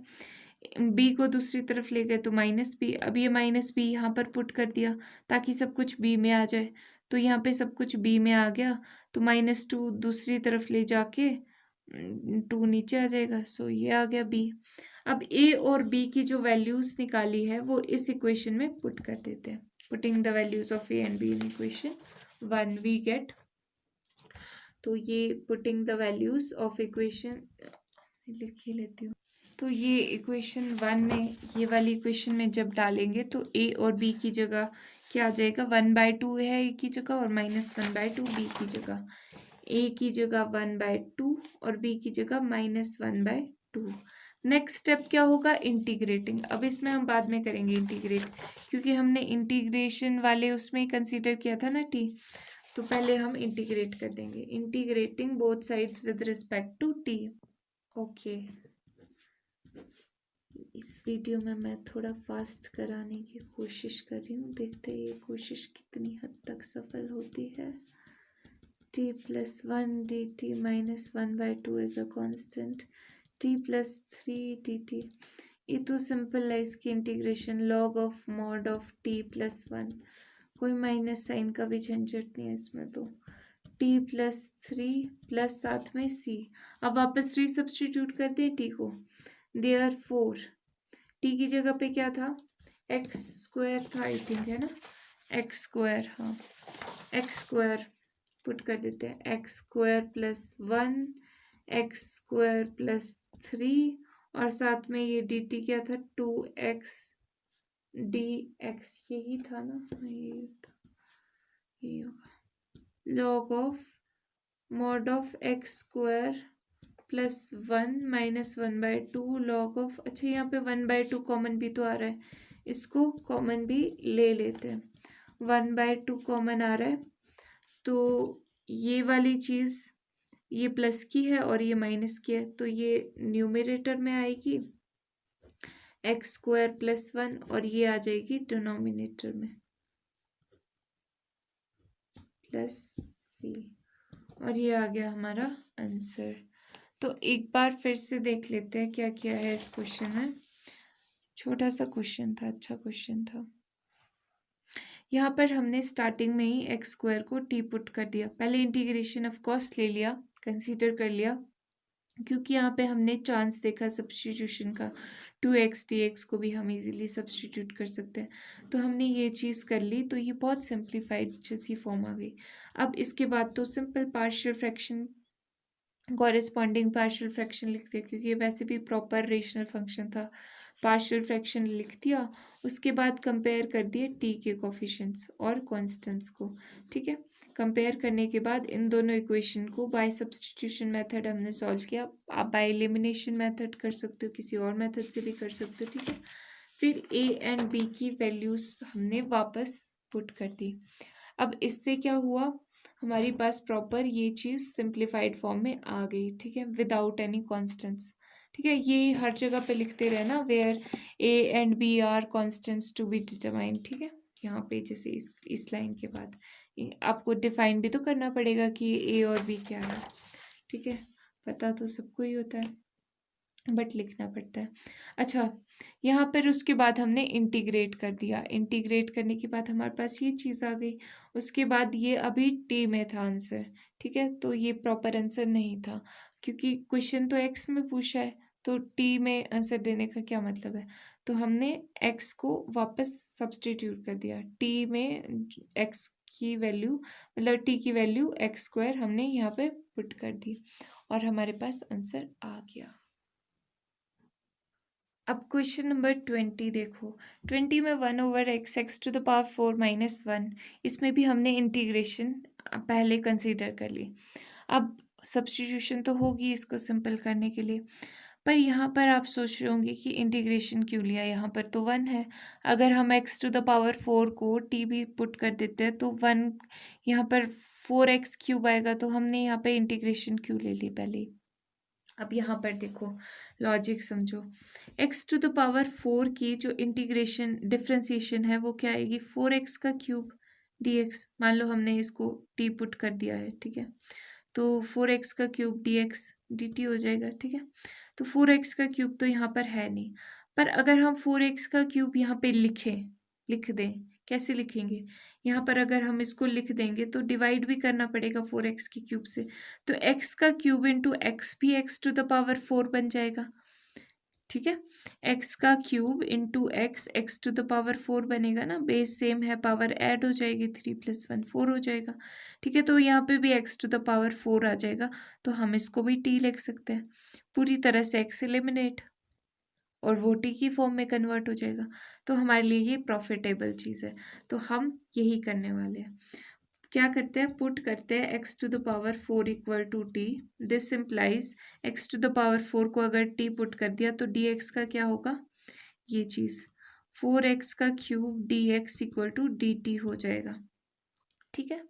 बी को दूसरी तरफ ले गए तो माइनस बी, अब ये माइनस बी यहाँ पर पुट कर दिया ताकि सब कुछ बी में आ जाए, तो यहाँ पे सब कुछ बी में आ गया, तो -2 दूसरी तरफ ले जाके 2 नीचे आ जाएगा, सो ये आ गया बी। अब ए और बी की जो वैल्यूज निकाली है वो इस इक्वेशन में पुट कर देते हैं। Putting the values of A and B in equation 1 we get, तो ये putting the values of equation लिख ही लेती हूँ। तो ये इक्वेशन 1 में, ये वाली इक्वेशन में जब डालेंगे तो ए और बी की जगह क्या आ जाएगा, 1/2 है ए की जगह और -1/2 बी की जगह। ए की जगह 1/2 और बी की जगह -1/2। नेक्स्ट स्टेप क्या होगा, इंटीग्रेटिंग। अब इसमें हम बाद में करेंगे इंटीग्रेट, क्योंकि हमने इंटीग्रेशन वाले उसमें ही कंसीडर किया था ना टी, तो पहले हम इंटीग्रेट कर देंगे। Integrating both sides with respect to t. Okay, इस वीडियो में मैं थोड़ा फास्ट कराने की कोशिश कर रही हूँ, देखते हैं ये कोशिश कितनी हद तक सफल होती है। t+1 dt -1/2 is a constant, t+3 dt, ये तो सिंपल है, इसकी integration log of mod of t+1, कोई माइनस साइन का भी झंझट नहीं है इसमें, तो t+3 प्लस साथ में c, अब वापस रीसब्स्टिट्यूट कर दें t को, देयरफॉर t की जगह पे क्या था, x² था आई थिंक, है ना, x², हाँ x² पुट कर देते हैं, x² + 1 x² + 3 और साथ में ये dt क्या था, 2x dx, यही था ना, यही होगा, log of mod of x² + 1 -1/2 log of, अच्छा यहाँ पे 1/2 कॉमन भी तो आ रहा है, इसको कॉमन भी ले लेते हैं, 1/2 कॉमन आ रहा है, तो ये वाली चीज़ ये प्लस की है और ये माइनस की है, तो ये न्यूमरेटर में आएगी x² + 1 और ये आ जाएगी डिनोमिनेटर में +c, और ये आ गया हमारा आंसर। तो एक बार फिर से देख लेते हैं क्या क्या है इस क्वेश्चन में। छोटा सा क्वेश्चन था, अच्छा क्वेश्चन था। यहाँ पर हमने स्टार्टिंग में ही x² को t पुट कर दिया, पहले इंटीग्रेशन ऑफ कॉस्ट ले लिया, कंसीडर कर लिया, क्योंकि यहाँ पे हमने चांस देखा सब्स्टिट्यूशन का, 2x dx को भी हम इजीली सब्स्टिट्यूट कर सकते हैं, तो हमने ये चीज़ कर ली, तो ये बहुत सिंप्लीफाइड जैसी फॉर्म आ गई। अब इसके बाद तो simple partial fraction, corresponding partial fraction लिखते हैं, क्योंकि वैसे भी प्रॉपर रेशनल फंक्शन था, पार्शियल फ्रैक्शन लिख दिया, उसके बाद कंपेयर कर दिए टी के कोफिशिएंट्स और कॉन्स्टेंट्स को, ठीक है। कंपेयर करने के बाद इन दोनों इक्वेशन को बाय सब्स्टिट्यूशन मेथड हमने सॉल्व किया, आप बाय एलिमिनेशन मेथड कर सकते हो, किसी और मेथड से भी कर सकते हो, ठीक है। फिर ए एंड बी की वैल्यूज हमने वापस पुट कर दी। अब इससे क्या हुआ, हमारी पास प्रॉपर ये चीज़ सिंप्लीफाइड फॉर्म में आ गई, ठीक है, विदाउट एनी कॉन्स्टेंट्स, ठीक है। ये हर जगह पे लिखते रहना, where a and b are constants to be determined, ठीक है। यहाँ पे जैसे इस लाइन के बाद आपको डिफाइन भी तो करना पड़ेगा कि ए और बी क्या है, ठीक है, पता तो सबको ही होता है बट लिखना पड़ता है। अच्छा, यहाँ पर उसके बाद हमने इंटीग्रेट कर दिया, इंटीग्रेट करने के बाद हमारे पास ये चीज़ आ गई, उसके बाद ये अभी टी में था आंसर, ठीक है, तो ये प्रॉपर आंसर नहीं था, क्योंकि क्वेश्चन तो एक्स में पूछा है, तो टी में आंसर देने का क्या मतलब है, तो हमने एक्स को वापस सब्स्टिट्यूट कर दिया, टी में एक्स की वैल्यू, मतलब टी की वैल्यू x² हमने यहाँ पे पुट कर दी और हमारे पास आंसर आ गया। अब क्वेश्चन नंबर 20 देखो, 20 में 1/x(x⁴ -1), इसमें भी हमने इंटीग्रेशन पहले कंसीडर कर ली। अब सब्स्टिट्यूशन तो होगी इसको सिंपल करने के लिए, पर यहाँ पर आप सोच रहे होंगे कि इंटीग्रेशन क्यों लिया, यहाँ पर तो 1 है, अगर हम x⁴ को t भी पुट कर देते हैं तो 1 यहाँ पर 4x³ आएगा, तो हमने यहाँ पे इंटीग्रेशन क्यों ले ली पहले। अब यहाँ पर देखो, लॉजिक समझो, x⁴ की जो इंटीग्रेशन डिफ्रेंसिएशन है वो क्या आएगी, 4x³ dx, मान लो हमने इसको t पुट कर दिया है, ठीक है, तो 4x का क्यूब dx dt हो जाएगा, ठीक है। तो 4x का क्यूब तो यहाँ पर है नहीं, पर अगर हम 4x का क्यूब यहाँ पे लिख दें, कैसे लिखेंगे? यहाँ पर अगर हम इसको लिख देंगे तो डिवाइड भी करना पड़ेगा 4x के क्यूब से, तो x का क्यूब इंटू एक्स भी x टू द पावर 4 बन जाएगा, ठीक है। x का cube into x to the power 4 बनेगा ना, बेस सेम है, पावर ऐड हो जाएगी, 3 + 1 4 हो जाएगा, ठीक है। तो यहाँ पे भी x टू द पावर 4 आ जाएगा, तो हम इसको भी t लिख सकते हैं। पूरी तरह से x एलिमिनेट और वो टी की फॉर्म में कन्वर्ट हो जाएगा, तो हमारे लिए ये प्रॉफिटेबल चीज़ है। तो हम यही करने वाले हैं। क्या करते हैं, पुट करते हैं x to the power 4 equal to T. This implies x to the power 4 को अगर t पुट कर दिया तो dx का क्या होगा, ये चीज़ 4x का cube dx equal to dt हो जाएगा, ठीक है।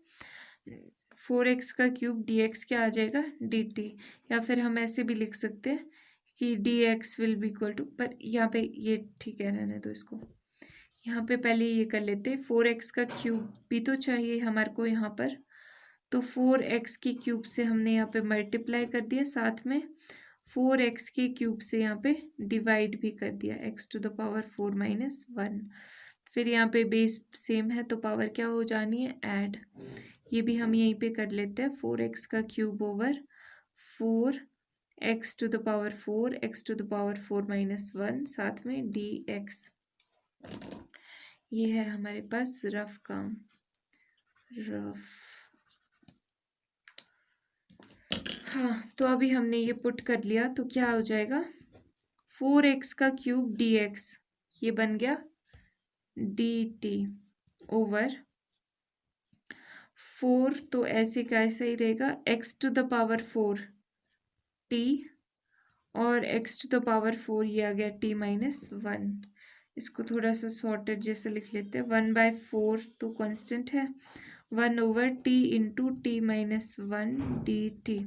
4x का क्यूब dx क्या आ जाएगा, dt। या फिर हम ऐसे भी लिख सकते हैं कि dx will be equal to, पर यहाँ पे ये ठीक है, रहने दो इसको। यहाँ पे पहले ये कर लेते, 4x का क्यूब भी तो चाहिए हमारे को यहाँ पर, तो 4x के क्यूब से हमने यहाँ पे मल्टीप्लाई कर दिया, साथ में 4x के क्यूब से यहाँ पे डिवाइड भी कर दिया, x to the power 4 minus 1। फिर यहाँ पे बेस सेम है तो पावर क्या हो जानी है, ऐड। ये भी हम यहीं पे कर लेते हैं, 4x का cube over 4x to the power 4 x to the power 4 minus 1, साथ में dx। ये है हमारे पास रफ काम, रफ। हाँ, तो अभी हमने ये पुट कर लिया, तो क्या हो जाएगा, 4x का क्यूब dx, ये बन गया dt ओवर 4, तो ऐसे का ऐसा ही रहेगा, x to the power 4 t और x टू द पावर 4 ये आ गया t माइनस 1। इसको थोड़ा सा सॉर्टेड जैसे लिख लेते हैं, 1/4 तो कांस्टेंट है, 1 over t into t minus 1 dt।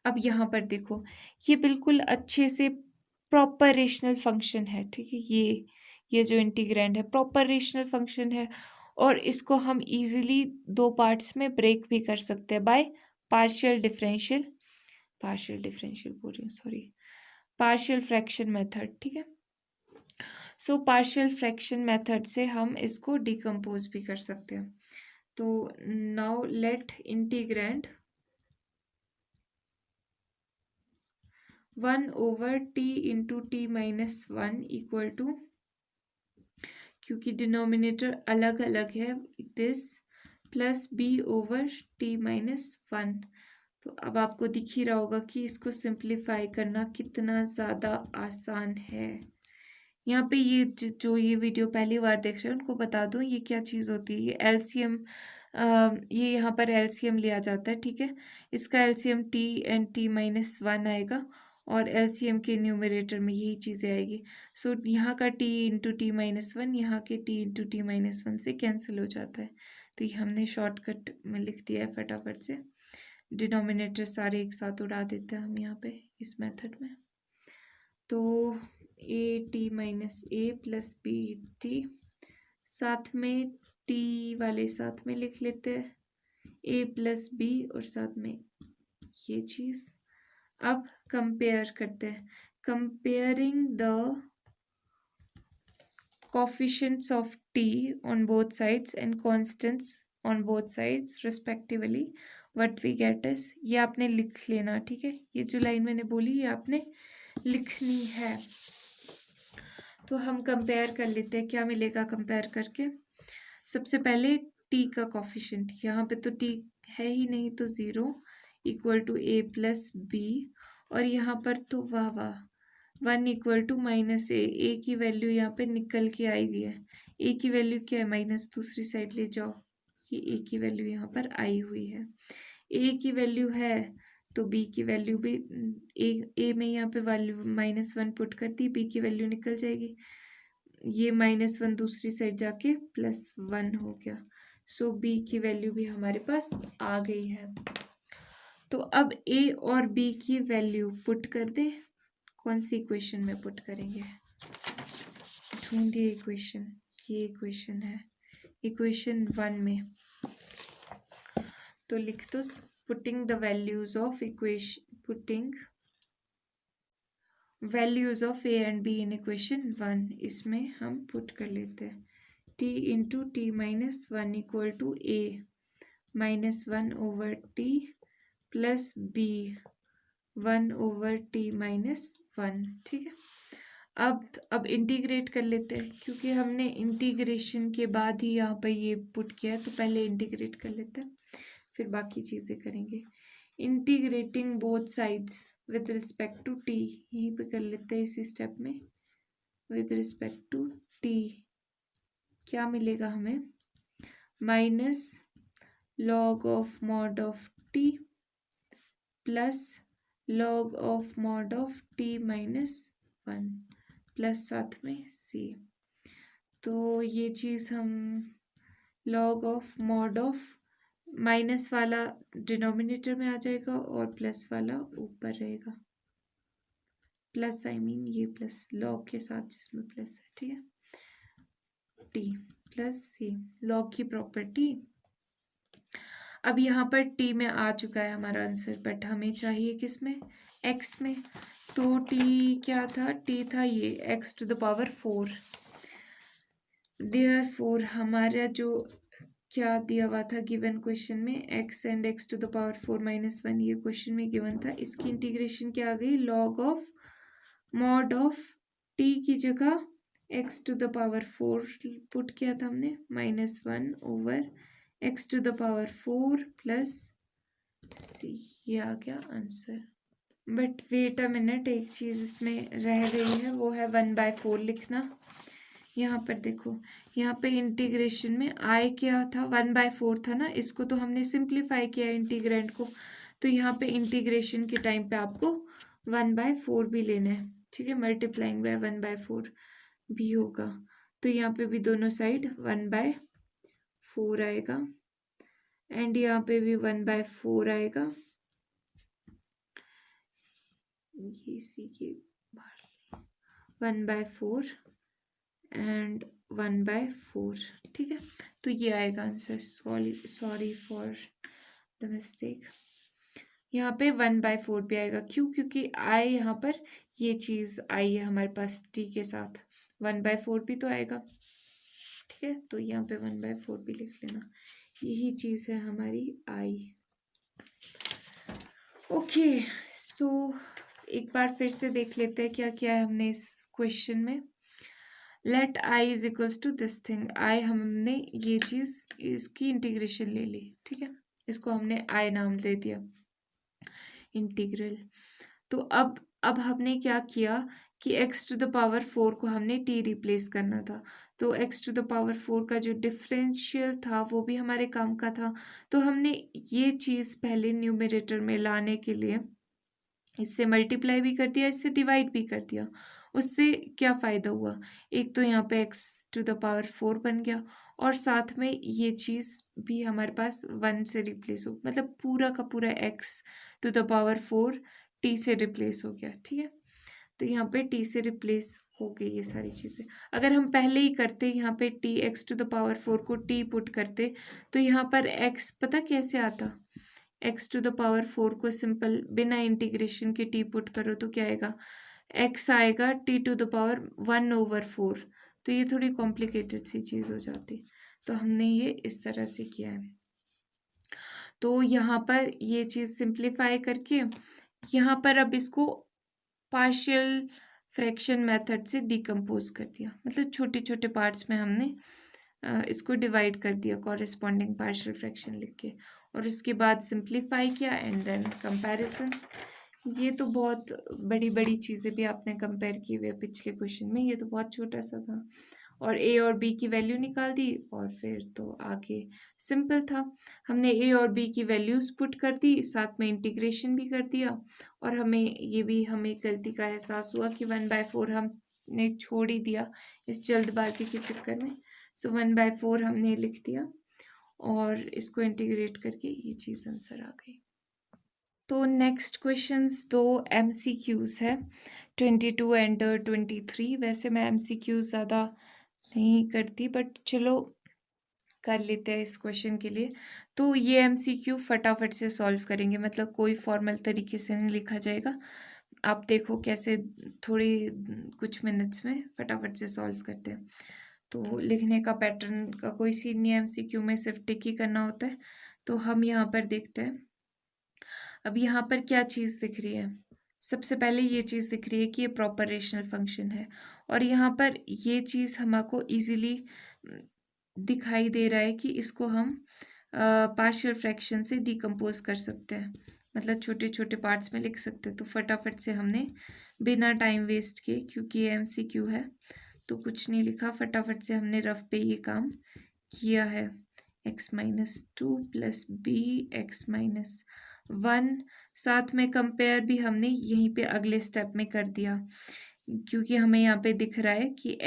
अब यहाँ पर देखो, ये बिल्कुल अच्छे से प्रॉपर रेशनल फंक्शन है, ठीक है। ये जो इंटीग्रैंड है प्रॉपर रेशनल फंक्शन है, और इसको हम इजीली दो पार्ट्स में ब्रेक भी कर सकते हैं बाय पार्शियल डिफरेंशियल बोल रही हूँ, सॉरी, पार्शियल फ्रैक्शन मेथड, ठीक है। सो पार्शियल फ्रैक्शन मेथड से हम इसको डिकम्पोज भी कर सकते हैं। तो now let integrand 1 over t into t minus 1 equal to, क्योंकि डिनोमिनेटर अलग अलग है, this plus B over t minus 1। तो अब आपको दिख ही रहा होगा कि इसको सिंप्लीफाई करना कितना ज़्यादा आसान है। यहाँ पे ये जो ये वीडियो पहली बार देख रहे हैं उनको बता दूँ ये क्या चीज़ होती है, ये एलसीएम, ये यहाँ पर एलसीएम लिया जाता है, ठीक है। इसका LCM T and T minus 1 आएगा, और एलसीएम के न्यूमरेटर में यही चीज़ें आएगी। सो यहाँ का टी इंटू टी माइनस 1 यहाँ के टी इंटू टी माइनस 1 से कैंसिल हो जाता है, तो ये हमने शॉर्टकट में लिख दिया है फटाफट से। डिनोमिनेटर सारे एक साथ उड़ा देते हैं हम यहाँ पे इस मेथड में। तो a t minus a plus b t, साथ में टी वाले साथ में लिख लेते हैं, ए प्लस बी और साथ में ये चीज़। अब कंपेयर करते हैं, comparing the coefficients of t on both sides and constants on both sides respectively, what we get is, ये आपने लिख लेना, ठीक है। ये जो लाइन मैंने बोली ये आपने लिखनी है। तो हम कंपेयर कर लेते हैं, क्या मिलेगा कंपेयर करके। सबसे पहले t का कोफिशिएंट, यहाँ पे तो t है ही नहीं तो 0 equal to a plus b, और यहाँ पर तो वाह 1 इक्वल टू माइनस ए की वैल्यू यहाँ पे निकल के आई हुई है। ए की वैल्यू क्या है, माइनस, दूसरी साइड ले जाओ, ये ए की वैल्यू यहाँ पर आई हुई है। ए की वैल्यू है तो बी की वैल्यू भी, ए में यहाँ पे वैल्यू -1 पुट कर दी, बी की वैल्यू निकल जाएगी, ये -1 दूसरी साइड जाके +1 हो गया। सो बी की वैल्यू भी हमारे पास आ गई है। तो अब ए और बी की वैल्यू पुट कर दे, कौन सी इक्वेशन में पुट करेंगे, ढूंढिए इक्वेशन, ये इक्वेशन है इक्वेशन 1 में। तो लिख दो putting the values of equation, putting values of A and B in equation 1, इसमें हम पुट कर लेते हैं t into t minus one equal to a minus one over t plus b one over t minus one. ठीक है, अब इंटीग्रेट कर लेते हैं, क्योंकि हमने इंटीग्रेशन के बाद ही यहाँ पर ये पुट किया है, तो पहले इंटीग्रेट कर लेते हैं फिर बाकी चीज़ें करेंगे। Integrating both sides with respect to t, यहीं पे कर लेते हैं इसी स्टेप में। विद रिस्पेक्ट टू टी क्या मिलेगा हमें, minus log of mod of T plus log of mod of T minus one plus साथ में सी। तो ये चीज़ हम log of mod of minus वाला डिनोमिनेटर में आ जाएगा और प्लस वाला ऊपर रहेगा, प्लस ये प्लस लॉग के साथ जिसमें प्लस है। ठीक है, टी प्लस सी, लॉग की प्रॉपर्टी। अब यहाँ पर टी में आ चुका है हमारा आंसर, बट हमें चाहिए किस में, एक्स में। तो टी क्या था, टी था ये x to the power 4। Therefore हमारा जो क्या दिया हुआ था गिवन क्वेश्चन में, x and x to the power 4 minus one, ये क्वेश्चन में गिवन था। इसकी इंटीग्रेशन क्या आ गई, log of mod of t की जगह x to the power 4 put किया था हमने, minus one over x to the power 4 plus सी, ये आ गया answer. But wait a minute, एक चीज़ इसमें रह गई है, वो है 1/4 लिखना। यहाँ पर देखो, यहाँ पे इंटीग्रेशन में आई क्या था, 1/4 था ना, इसको तो हमने सिंप्लीफाई किया इंटीग्रेंड को, तो यहाँ पे इंटीग्रेशन के टाइम पे आपको 1/4 भी लेना है। ठीक है, मल्टीप्लाइंग बाय 1/4 भी होगा, तो यहाँ पे भी दोनों साइड 1/4 आएगा एंड यहाँ पे भी 1/4 आएगा। ये सी के बाहर 1/4 एंड 1/4। ठीक है, तो ये आएगा answer. Sorry for the mistake, यहाँ पे 1/4 भी आएगा। क्यों, क्योंकि आई यहाँ पर ये चीज़ आई है हमारे पास टी के साथ, 1/4 भी तो आएगा। ठीक है, तो यहाँ पे 1/4 भी लिख लेना, यही चीज़ है हमारी आई। ओके, सो एक बार फिर से देख लेते हैं क्या क्या है हमने इस क्वेश्चन में। Let I is equals to this thing, I हमने ये चीज़ इसकी इंटीग्रेशन ले ली। ठीक है, इसको हमने आई नाम दे दिया, इंटीग्रल। तो अब हमने क्या किया कि x टू द पावर 4 को हमने t रिप्लेस करना था, तो x टू द पावर 4 का जो डिफरेंशियल था वो भी हमारे काम का था। तो हमने ये चीज़ पहले न्यूमरेटर में लाने के लिए इससे मल्टीप्लाई भी कर दिया, इससे डिवाइड भी कर दिया। उससे क्या फ़ायदा हुआ, एक तो यहाँ पे x टू द पावर 4 बन गया और साथ में ये चीज़ भी हमारे पास 1 से रिप्लेस हो, मतलब पूरा का पूरा x to the power 4 t से रिप्लेस हो गया। ठीक है, तो यहाँ पे t से रिप्लेस हो गई ये सारी चीज़ें। अगर हम पहले ही करते यहाँ पे t x to the power 4 को t पुट करते, तो यहाँ पर x पता कैसे आता, x टू द पावर 4 को सिंपल बिना इंटीग्रेशन के t पुट करो तो क्या आएगा, x आएगा t टू द पावर 1/4। तो ये थोड़ी कॉम्प्लिकेटेड सी चीज़ हो जाती, तो हमने ये इस तरह से किया है। तो यहाँ पर ये चीज़ सिंप्लीफाई करके यहाँ पर अब इसको पार्शियल फ्रैक्शन मेथड से डिकम्पोज कर दिया, मतलब छोटे छोटे पार्ट्स में हमने इसको डिवाइड कर दिया कॉरेस्पॉन्डिंग पार्शियल फ्रैक्शन लिख के, और उसके बाद सिंप्लीफाई किया एंड देन कंपैरिजन। ये तो बहुत बड़ी बड़ी चीज़ें भी आपने कंपेयर की हुई है पिछले क्वेश्चन में, ये तो बहुत छोटा सा था। और ए और बी की वैल्यू निकाल दी और फिर तो आगे सिंपल था, हमने ए और बी की वैल्यूज़ पुट कर दी, साथ में इंटीग्रेशन भी कर दिया। और हमें गलती का एहसास हुआ कि 1/4 हमने छोड़ ही दिया इस जल्दबाजी के चक्कर में। सो 1/4 हमने लिख दिया और इसको इंटीग्रेट करके ये चीज़ आंसर आ गई। तो नेक्स्ट क्वेश्चंस दो MCQs है, 22 एंड 23। वैसे मैं MCQs ज़्यादा नहीं करती, बट चलो कर लेते हैं इस क्वेश्चन के लिए। तो ये एमसीक्यू फटाफट से सॉल्व करेंगे, मतलब कोई फॉर्मल तरीके से नहीं लिखा जाएगा। आप देखो कैसे थोड़ी कुछ मिनट्स में फटाफट से सॉल्व करते हैं। तो लिखने का पैटर्न का कोई सीन नहीं है, एमसीक्यू में सिर्फ टिक ही करना होता है। तो हम यहाँ पर देखते हैं। अब यहाँ पर क्या चीज़ दिख रही है? सबसे पहले ये चीज़ दिख रही है कि ये प्रॉपर रेशनल फंक्शन है, और यहाँ पर ये चीज़ हमको इजीली दिखाई दे रहा है कि इसको हम पार्शियल फ्रैक्शन से डिकम्पोज कर सकते हैं, मतलब छोटे छोटे पार्ट्स में लिख सकते हैं। तो फटाफट से हमने बिना टाइम वेस्ट किए, क्योंकि ये एमसीक्यू है तो कुछ नहीं लिखा, फटाफट से हमने रफ पे ये काम किया है। x-2 प्लस बी x-1, साथ में कंपेयर भी हमने यहीं पे अगले स्टेप में कर दिया, क्योंकि हमें यहाँ पे दिख रहा है कि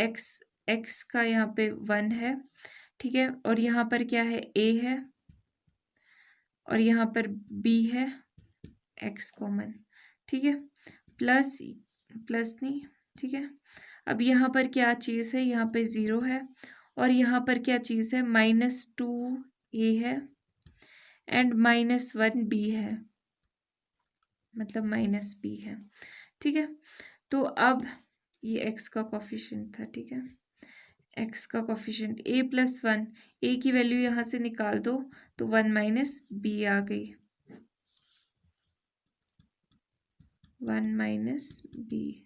x का यहाँ पे 1 है, ठीक है, और यहाँ पर क्या है, a है, और यहाँ पर b है, x कॉमन, ठीक है, प्लस नहीं, ठीक है। अब यहाँ पर क्या चीज़ है, यहाँ पे 0 है, और यहाँ पर क्या चीज़ है, -2a है एंड -1b है, मतलब -b है, ठीक है। तो अब ये x का कोफिशिएंट था, ठीक है, x का कोफिशिएंट a + 1, a की वैल्यू यहाँ से निकाल दो तो 1 - b आ गई, 1 - b।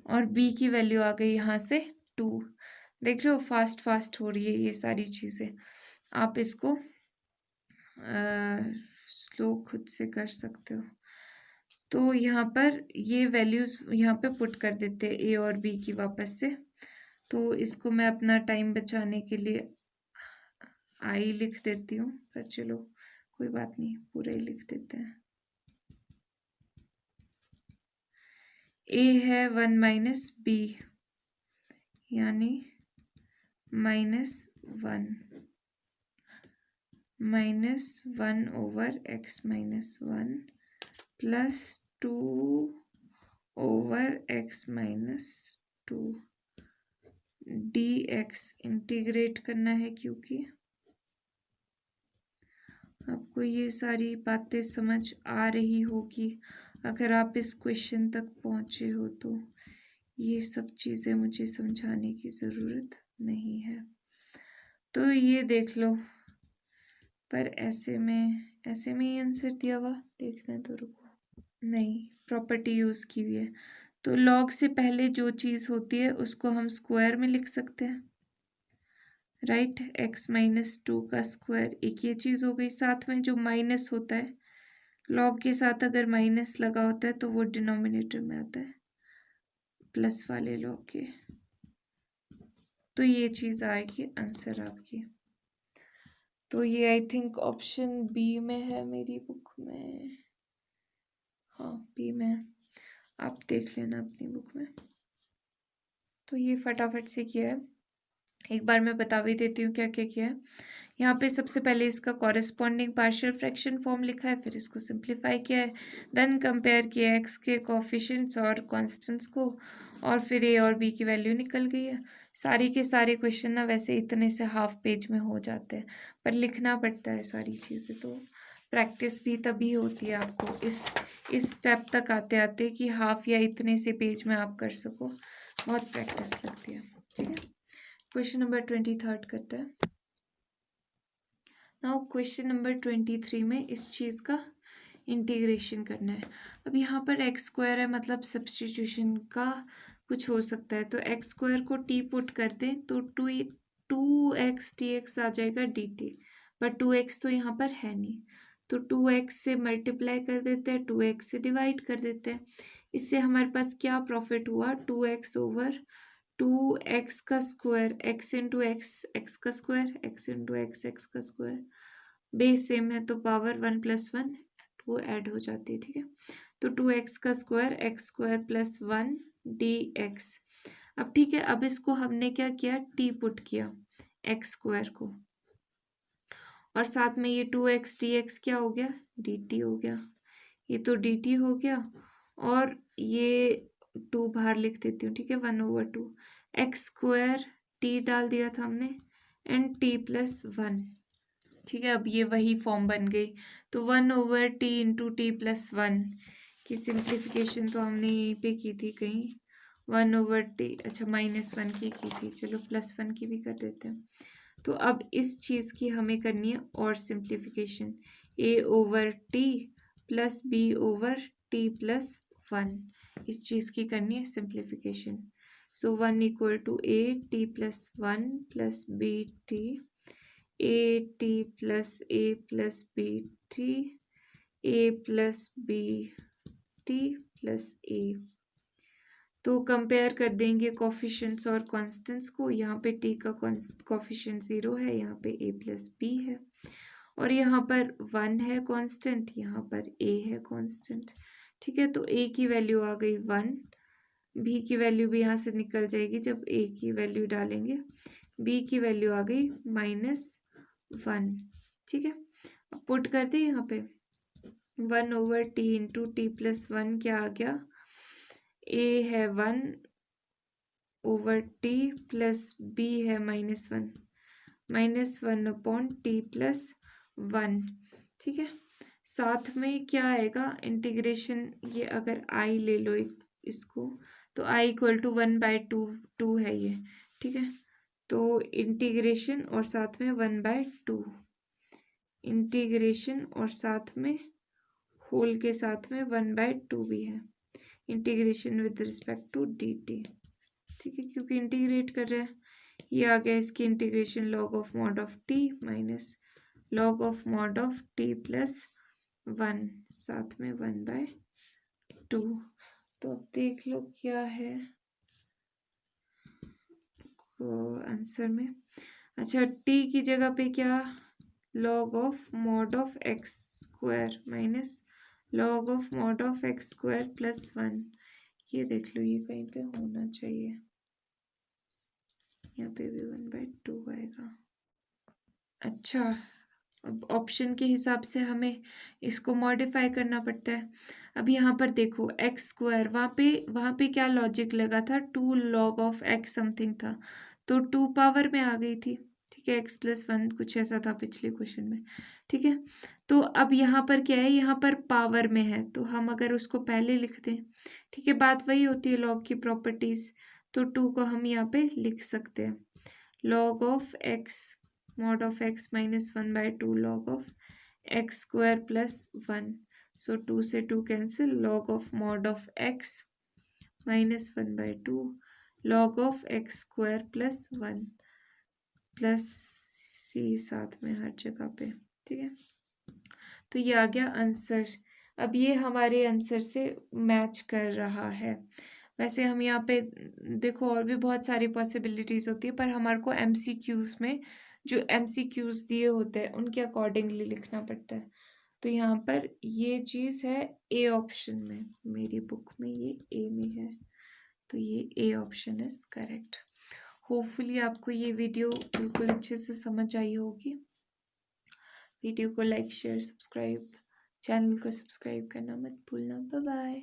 और b की वैल्यू आ गई यहाँ से 2। देख रहे हो फास्ट फास्ट हो रही है ये सारी चीज़ें, आप इसको स्लो खुद से कर सकते हो। तो यहाँ पर ये वैल्यूज़ यहाँ पे पुट कर देते हैं a और b की वापस से। तो इसको मैं अपना टाइम बचाने के लिए i लिख देती हूँ, पर चलो कोई बात नहीं, पूरा ही लिख देते हैं। a है 1 - b, यानी -1 -1/x-1 plus 2/x-2 dx integrate करना है, क्योंकि आपको ये सारी बातें समझ आ रही होगी। अगर आप इस क्वेश्चन तक पहुँचे हो तो ये सब चीज़ें मुझे समझाने की ज़रूरत नहीं है। तो ये देख लो, पर ऐसे में ही आंसर दिया हुआ, देखना है तो रुको, नहीं, प्रॉपर्टी यूज़ की हुई है। तो लॉग से पहले जो चीज़ होती है उसको हम स्क्वायर में लिख सकते हैं, राइट। x-2 का स्क्वायर, एक ये चीज़ हो गई। साथ में जो माइनस होता है, लॉग के साथ अगर माइनस लगा होता है तो वो डिनोमिनेटर में आता है प्लस वाले लॉग के। तो ये चीज़ आएगी आंसर आपकी। तो ये आई थिंक ऑप्शन बी में है मेरी बुक में, हाँ बी में, आप देख लेना अपनी बुक में। तो ये फटाफट से किया है, एक बार मैं बता भी देती हूँ क्या क्या किया है। यहाँ पे सबसे पहले इसका कॉरेस्पॉन्डिंग पार्शियल फ्रैक्शन फॉर्म लिखा है, फिर इसको सिंप्लीफाई किया है, देन कंपेयर किया एक्स के कोफिशिएंट्स और कांस्टेंट्स को, और फिर ए और बी की वैल्यू निकल गई है। सारी के सारे क्वेश्चन ना वैसे इतने से हाफ पेज में हो जाते हैं, पर लिखना पड़ता है सारी चीज़ें, तो प्रैक्टिस भी तभी होती है आपको इस स्टेप तक आते आते कि हाफ या इतने से पेज में आप कर सको, बहुत प्रैक्टिस लगती है, ठीक है। क्वेश्चन नंबर 23 करते हैं। नाउ क्वेश्चन नंबर 23 में इस चीज़ का इंटीग्रेशन करना है। अब यहाँ पर एक्स स्क्वायर है, मतलब सब्स्टिट्यूशन का कुछ हो सकता है। तो एक्स स्क्वायर को टी पुट कर दें तो 2x dx आ जाएगा dt, पर 2x तो यहाँ पर है नहीं, तो 2x से मल्टीप्लाई कर देते हैं, 2x से डिवाइड कर देते हैं। इससे हमारे पास क्या प्रॉफिट हुआ, 2x ओवर 2x का square, x into x, x का square, x into x, x का स्क्वायर, बेस सेम है तो पावर 1 + 1 वो ऐड हो जाती है, ठीक है। तो 2x का square, x square plus 1 dx। अब ठीक है, अब इसको हमने क्या किया, t पुट किया x स्क्वायर को, और साथ में ये 2x dx क्या हो गया, dt हो गया। ये तो dt हो गया और ये 2 बाहर लिख देती हूँ, ठीक है, 1/2 एक्स स्क्वायर t डाल दिया था हमने एंड t+1, ठीक है। अब ये वही फॉर्म बन गई, तो 1/t इंटू t+1 की सिंप्लीफिकेशन तो हमने यहीं पे की थी कहीं, 1/t, अच्छा -1 की थी, चलो +1 की भी कर देते हैं। तो अब इस चीज़ की हमें करनी है और सिंप्लीफिकेशन, a/t प्लस b/t+1, इस चीज़ की करनी है simplification. So 1 = a t+1 plus b t, a t plus a plus b t, a plus b t plus a। तो कंपेयर कर देंगे कोफिशिएंट्स और कांस्टेंट्स को। यहाँ पे t का कोफिशिएंट 0 है, यहाँ पे a प्लस b है, और यहाँ पर 1 है कांस्टेंट, यहाँ पर a है कांस्टेंट, ठीक है। तो a की वैल्यू आ गई 1, b की वैल्यू भी यहाँ से निकल जाएगी जब a की वैल्यू डालेंगे, b की वैल्यू आ गई -1, ठीक है। अब पुट कर दे यहाँ पे 1/t इंटू t+1 क्या आ गया, a है 1/t प्लस b है -1, -1/t+1, ठीक है। साथ में क्या आएगा इंटीग्रेशन, ये अगर i ले लो इसको, तो i = 1/2 है ये, ठीक है। तो इंटीग्रेशन और साथ में 1/2, इंटीग्रेशन और साथ में होल के साथ में 1/2 भी है, integration with respect to dt, ठीक है, क्योंकि इंटीग्रेट कर रहे हैं। ये आ गया इसकी integration log of mod of t minus log of mod of t+1, साथ में 1/2। तो अब देख लो क्या है आंसर में। अच्छा, t की जगह पे क्या, log of mod of x square minus log of mod of x square +1, ये देख लो, ये कहीं पे होना चाहिए, यहाँ पे भी 1/2 आएगा। अच्छा, अब ऑप्शन के हिसाब से हमें इसको मॉडिफाई करना पड़ता है। अब यहाँ पर देखो एक्स स्क्वायर, वहाँ पे क्या लॉजिक लगा था, 2 log ऑफ x समथिंग था, तो 2 पावर में आ गई थी, ठीक है, x+1 कुछ ऐसा था पिछले क्वेश्चन में, ठीक है। तो अब यहाँ पर क्या है, यहाँ पर पावर में है, तो हम अगर उसको पहले लिख दें, ठीक है, बात वही होती है लॉग की प्रॉपर्टीज, तो 2 को हम यहाँ पे लिख सकते हैं, log of x mod of x -1/2 log of x square +1, so 2 से 2 cancel, log of mod of x -1/2 log of x square +1 plus c साथ में हर जगह पे, ठीक है। तो ये आ गया आंसर। अब ये हमारे आंसर से मैच कर रहा है। वैसे हम यहाँ पे देखो और भी बहुत सारी पॉसिबिलिटीज़ होती है, पर हमारे को MCQs में जो MCQs दिए होते हैं उनके अकॉर्डिंगली लिखना पड़ता है। तो यहाँ पर ये चीज़ है ए ऑप्शन में, मेरी बुक में ये ए में है, तो ये A option is correct. Hopefully आपको ये वीडियो बिल्कुल अच्छे से समझ आई होगी। वीडियो को लाइक शेयर सब्सक्राइब, चैनल को सब्सक्राइब करना मत भूलना। Bye bye.